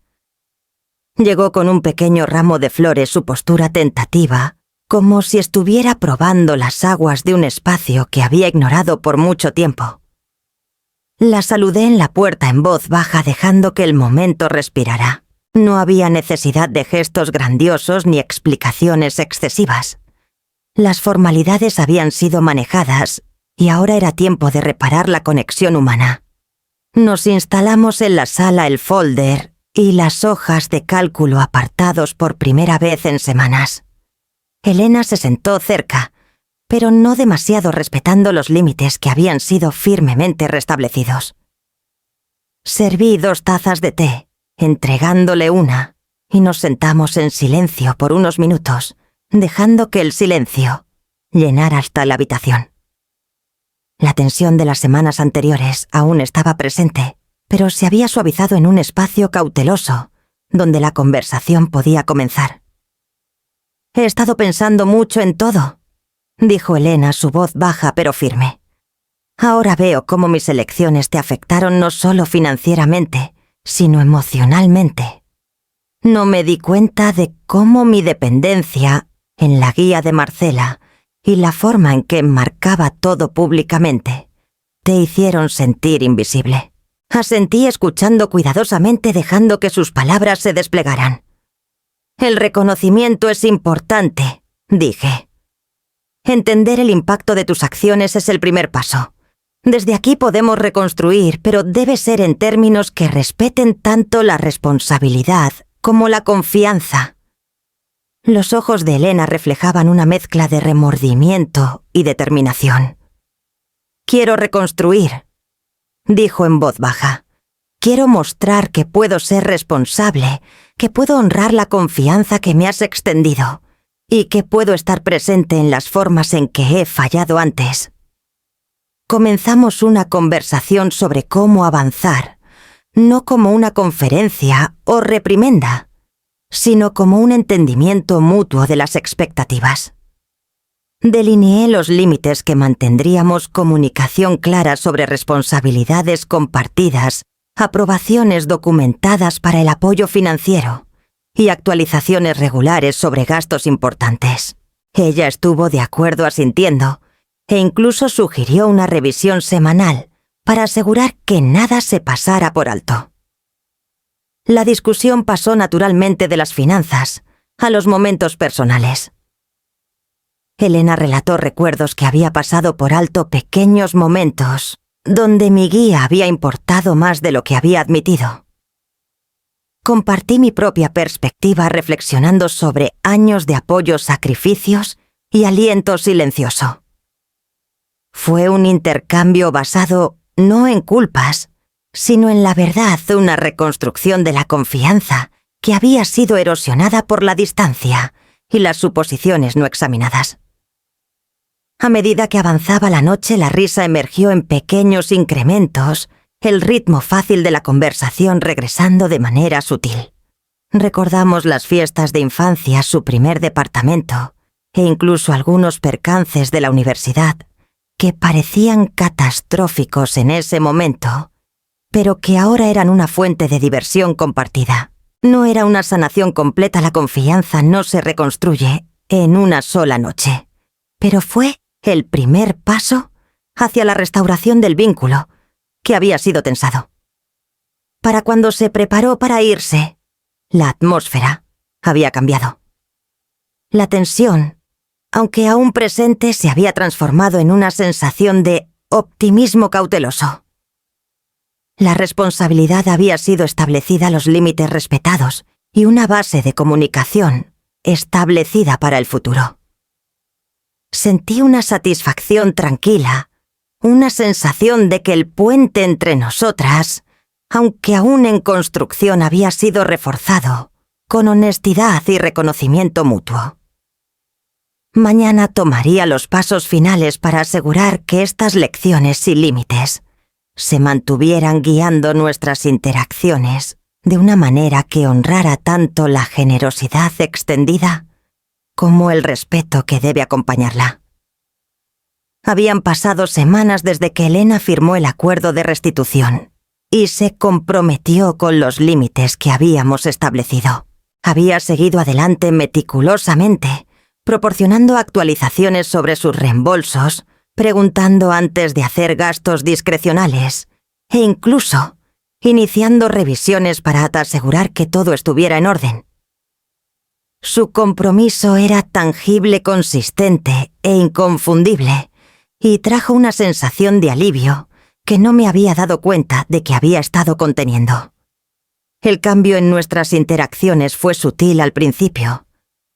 Speaker 1: Llegó con un pequeño ramo de flores, su postura tentativa, como si estuviera probando las aguas de un espacio que había ignorado por mucho tiempo. La saludé en la puerta en voz baja, dejando que el momento respirara. No había necesidad de gestos grandiosos ni explicaciones excesivas. Las formalidades habían sido manejadas y ahora era tiempo de reparar la conexión humana. Nos instalamos en la sala, el folder y las hojas de cálculo apartados por primera vez en semanas. Elena se sentó cerca, pero no demasiado, respetando los límites que habían sido firmemente restablecidos. Serví 2 tazas de té, entregándole una, y nos sentamos en silencio por unos minutos, dejando que el silencio llenara hasta la habitación. La tensión de las semanas anteriores aún estaba presente, pero se había suavizado en un espacio cauteloso, donde la conversación podía comenzar. «He estado pensando mucho en todo», dijo Elena, su voz baja pero firme. «Ahora veo cómo mis elecciones te afectaron no solo financieramente, sino emocionalmente. No me di cuenta de cómo mi dependencia en la guía de Marcela y la forma en que enmarcaba todo públicamente te hicieron sentir invisible». Asentí, escuchando cuidadosamente, dejando que sus palabras se desplegaran. «El reconocimiento es importante», dije. «Entender el impacto de tus acciones es el primer paso. Desde aquí podemos reconstruir, pero debe ser en términos que respeten tanto la responsabilidad como la confianza». Los ojos de Elena reflejaban una mezcla de remordimiento y determinación. «Quiero reconstruir», dijo en voz baja. «Quiero mostrar que puedo ser responsable, que puedo honrar la confianza que me has extendido y que puedo estar presente en las formas en que he fallado antes». Comenzamos una conversación sobre cómo avanzar, no como una conferencia o reprimenda, sino como un entendimiento mutuo de las expectativas. Delineé los límites que mantendríamos: comunicación clara sobre responsabilidades compartidas, aprobaciones documentadas para el apoyo financiero y actualizaciones regulares sobre gastos importantes. Ella estuvo de acuerdo, asintiendo, e incluso sugirió una revisión semanal para asegurar que nada se pasara por alto. La discusión pasó naturalmente de las finanzas a los momentos personales. Elena relató recuerdos que había pasado por alto, pequeños momentos donde mi guía había importado más de lo que había admitido. Compartí mi propia perspectiva, reflexionando sobre años de apoyo, sacrificios y aliento silencioso. Fue un intercambio basado no en culpas, sino en la verdad, una reconstrucción de la confianza que había sido erosionada por la distancia y las suposiciones no examinadas. A medida que avanzaba la noche, la risa emergió en pequeños incrementos, el ritmo fácil de la conversación regresando de manera sutil. Recordamos las fiestas de infancia, su primer departamento, e incluso algunos percances de la universidad, que parecían catastróficos en ese momento, pero que ahora eran una fuente de diversión compartida. No era una sanación completa, la confianza no se reconstruye en una sola noche, pero fue el primer paso hacia la restauración del vínculo que había sido tensado. Para cuando se preparó para irse, la atmósfera había cambiado. La tensión, aunque aún presente, se había transformado en una sensación de optimismo cauteloso. La responsabilidad había sido establecida, los límites respetados y una base de comunicación establecida para el futuro. Sentí una satisfacción tranquila, una sensación de que el puente entre nosotras, aunque aún en construcción, había sido reforzado con honestidad y reconocimiento mutuo. Mañana tomaría los pasos finales para asegurar que estas lecciones sin límites se mantuvieran guiando nuestras interacciones de una manera que honrara tanto la generosidad extendida como el respeto que debe acompañarla. Habían pasado semanas desde que Elena firmó el acuerdo de restitución, y se comprometió con los límites que habíamos establecido. Había seguido adelante meticulosamente, proporcionando actualizaciones sobre sus reembolsos, preguntando antes de hacer gastos discrecionales e incluso iniciando revisiones para asegurar que todo estuviera en orden. Su compromiso era tangible, consistente e inconfundible, y trajo una sensación de alivio que no me había dado cuenta de que había estado conteniendo. El cambio en nuestras interacciones fue sutil al principio.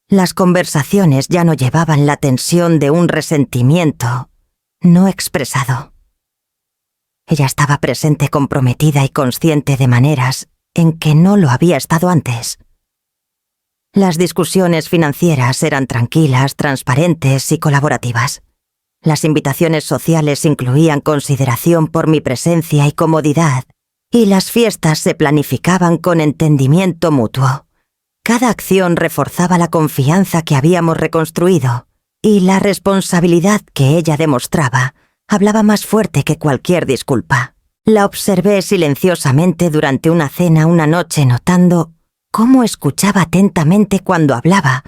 Speaker 1: Las conversaciones ya no llevaban la tensión de un resentimiento no expresado. Ella estaba presente, comprometida y consciente de maneras en que no lo había estado antes. Las discusiones financieras eran tranquilas, transparentes y colaborativas. Las invitaciones sociales incluían consideración por mi presencia y comodidad, y las fiestas se planificaban con entendimiento mutuo. Cada acción reforzaba la confianza que habíamos reconstruido, y la responsabilidad que ella demostraba hablaba más fuerte que cualquier disculpa. La observé silenciosamente durante una cena una noche, notando cómo escuchaba atentamente cuando hablaba,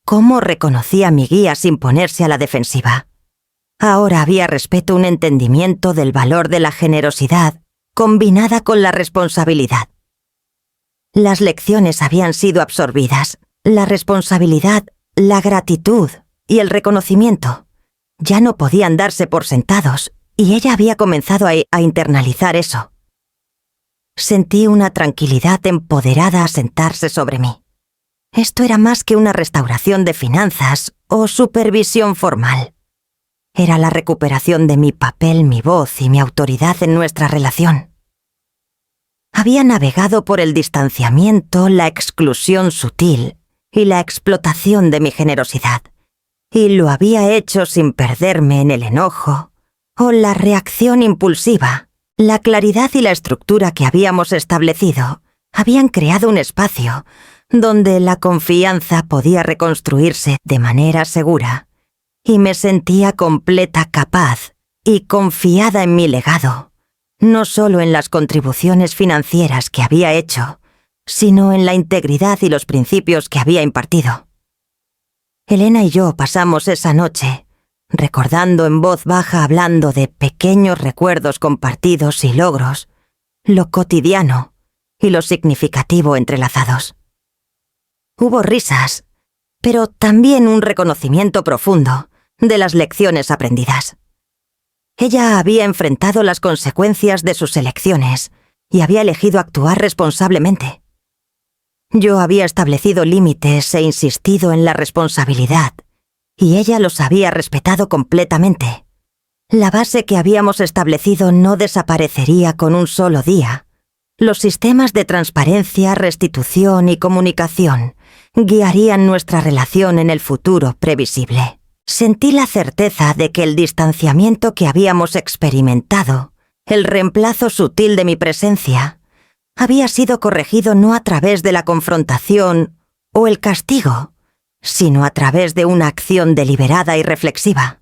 Speaker 1: cómo reconocía mi guía sin ponerse a la defensiva. Ahora había respeto, un entendimiento del valor de la generosidad combinada con la responsabilidad. Las lecciones habían sido absorbidas, la responsabilidad, la gratitud y el reconocimiento ya no podían darse por sentados, y ella había comenzado a internalizar eso. Sentí una tranquilidad empoderada asentarse sobre mí. Esto era más que una restauración de finanzas o supervisión formal. Era la recuperación de mi papel, mi voz y mi autoridad en nuestra relación. Había navegado por el distanciamiento, la exclusión sutil y la explotación de mi generosidad, y lo había hecho sin perderme en el enojo o la reacción impulsiva. La claridad y la estructura que habíamos establecido habían creado un espacio donde la confianza podía reconstruirse de manera segura, y me sentía completa, capaz y confiada en mi legado, no solo en las contribuciones financieras que había hecho, sino en la integridad y los principios que había impartido. Elena y yo pasamos esa noche recordando en voz baja, hablando de pequeños recuerdos compartidos y logros, lo cotidiano y lo significativo entrelazados. Hubo risas, pero también un reconocimiento profundo de las lecciones aprendidas. Ella había enfrentado las consecuencias de sus elecciones y había elegido actuar responsablemente. Yo había establecido límites e insistido en la responsabilidad, y ella los había respetado completamente. La base que habíamos establecido no desaparecería con un solo día. Los sistemas de transparencia, restitución y comunicación guiarían nuestra relación en el futuro previsible. Sentí la certeza de que el distanciamiento que habíamos experimentado, el reemplazo sutil de mi presencia, había sido corregido no a través de la confrontación o el castigo, sino a través de una acción deliberada y reflexiva.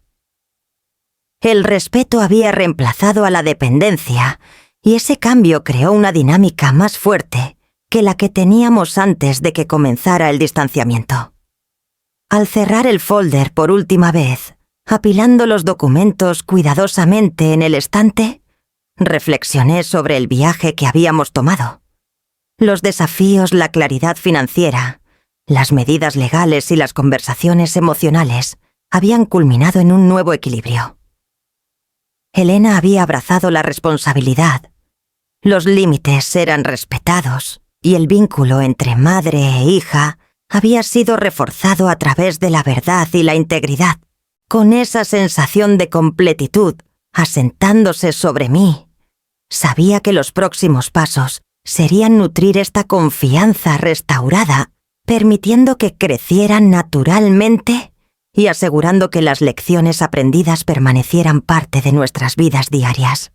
Speaker 1: El respeto había reemplazado a la dependencia, y ese cambio creó una dinámica más fuerte que la que teníamos antes de que comenzara el distanciamiento. Al cerrar el folder por última vez, apilando los documentos cuidadosamente en el estante, reflexioné sobre el viaje que habíamos tomado. Los desafíos, la claridad financiera, las medidas legales y las conversaciones emocionales habían culminado en un nuevo equilibrio. Elena había abrazado la responsabilidad, los límites eran respetados y el vínculo entre madre e hija había sido reforzado a través de la verdad y la integridad. Con esa sensación de completitud asentándose sobre mí, sabía que los próximos pasos serían nutrir esta confianza restaurada, permitiendo que crecieran naturalmente y asegurando que las lecciones aprendidas permanecieran parte de nuestras vidas diarias.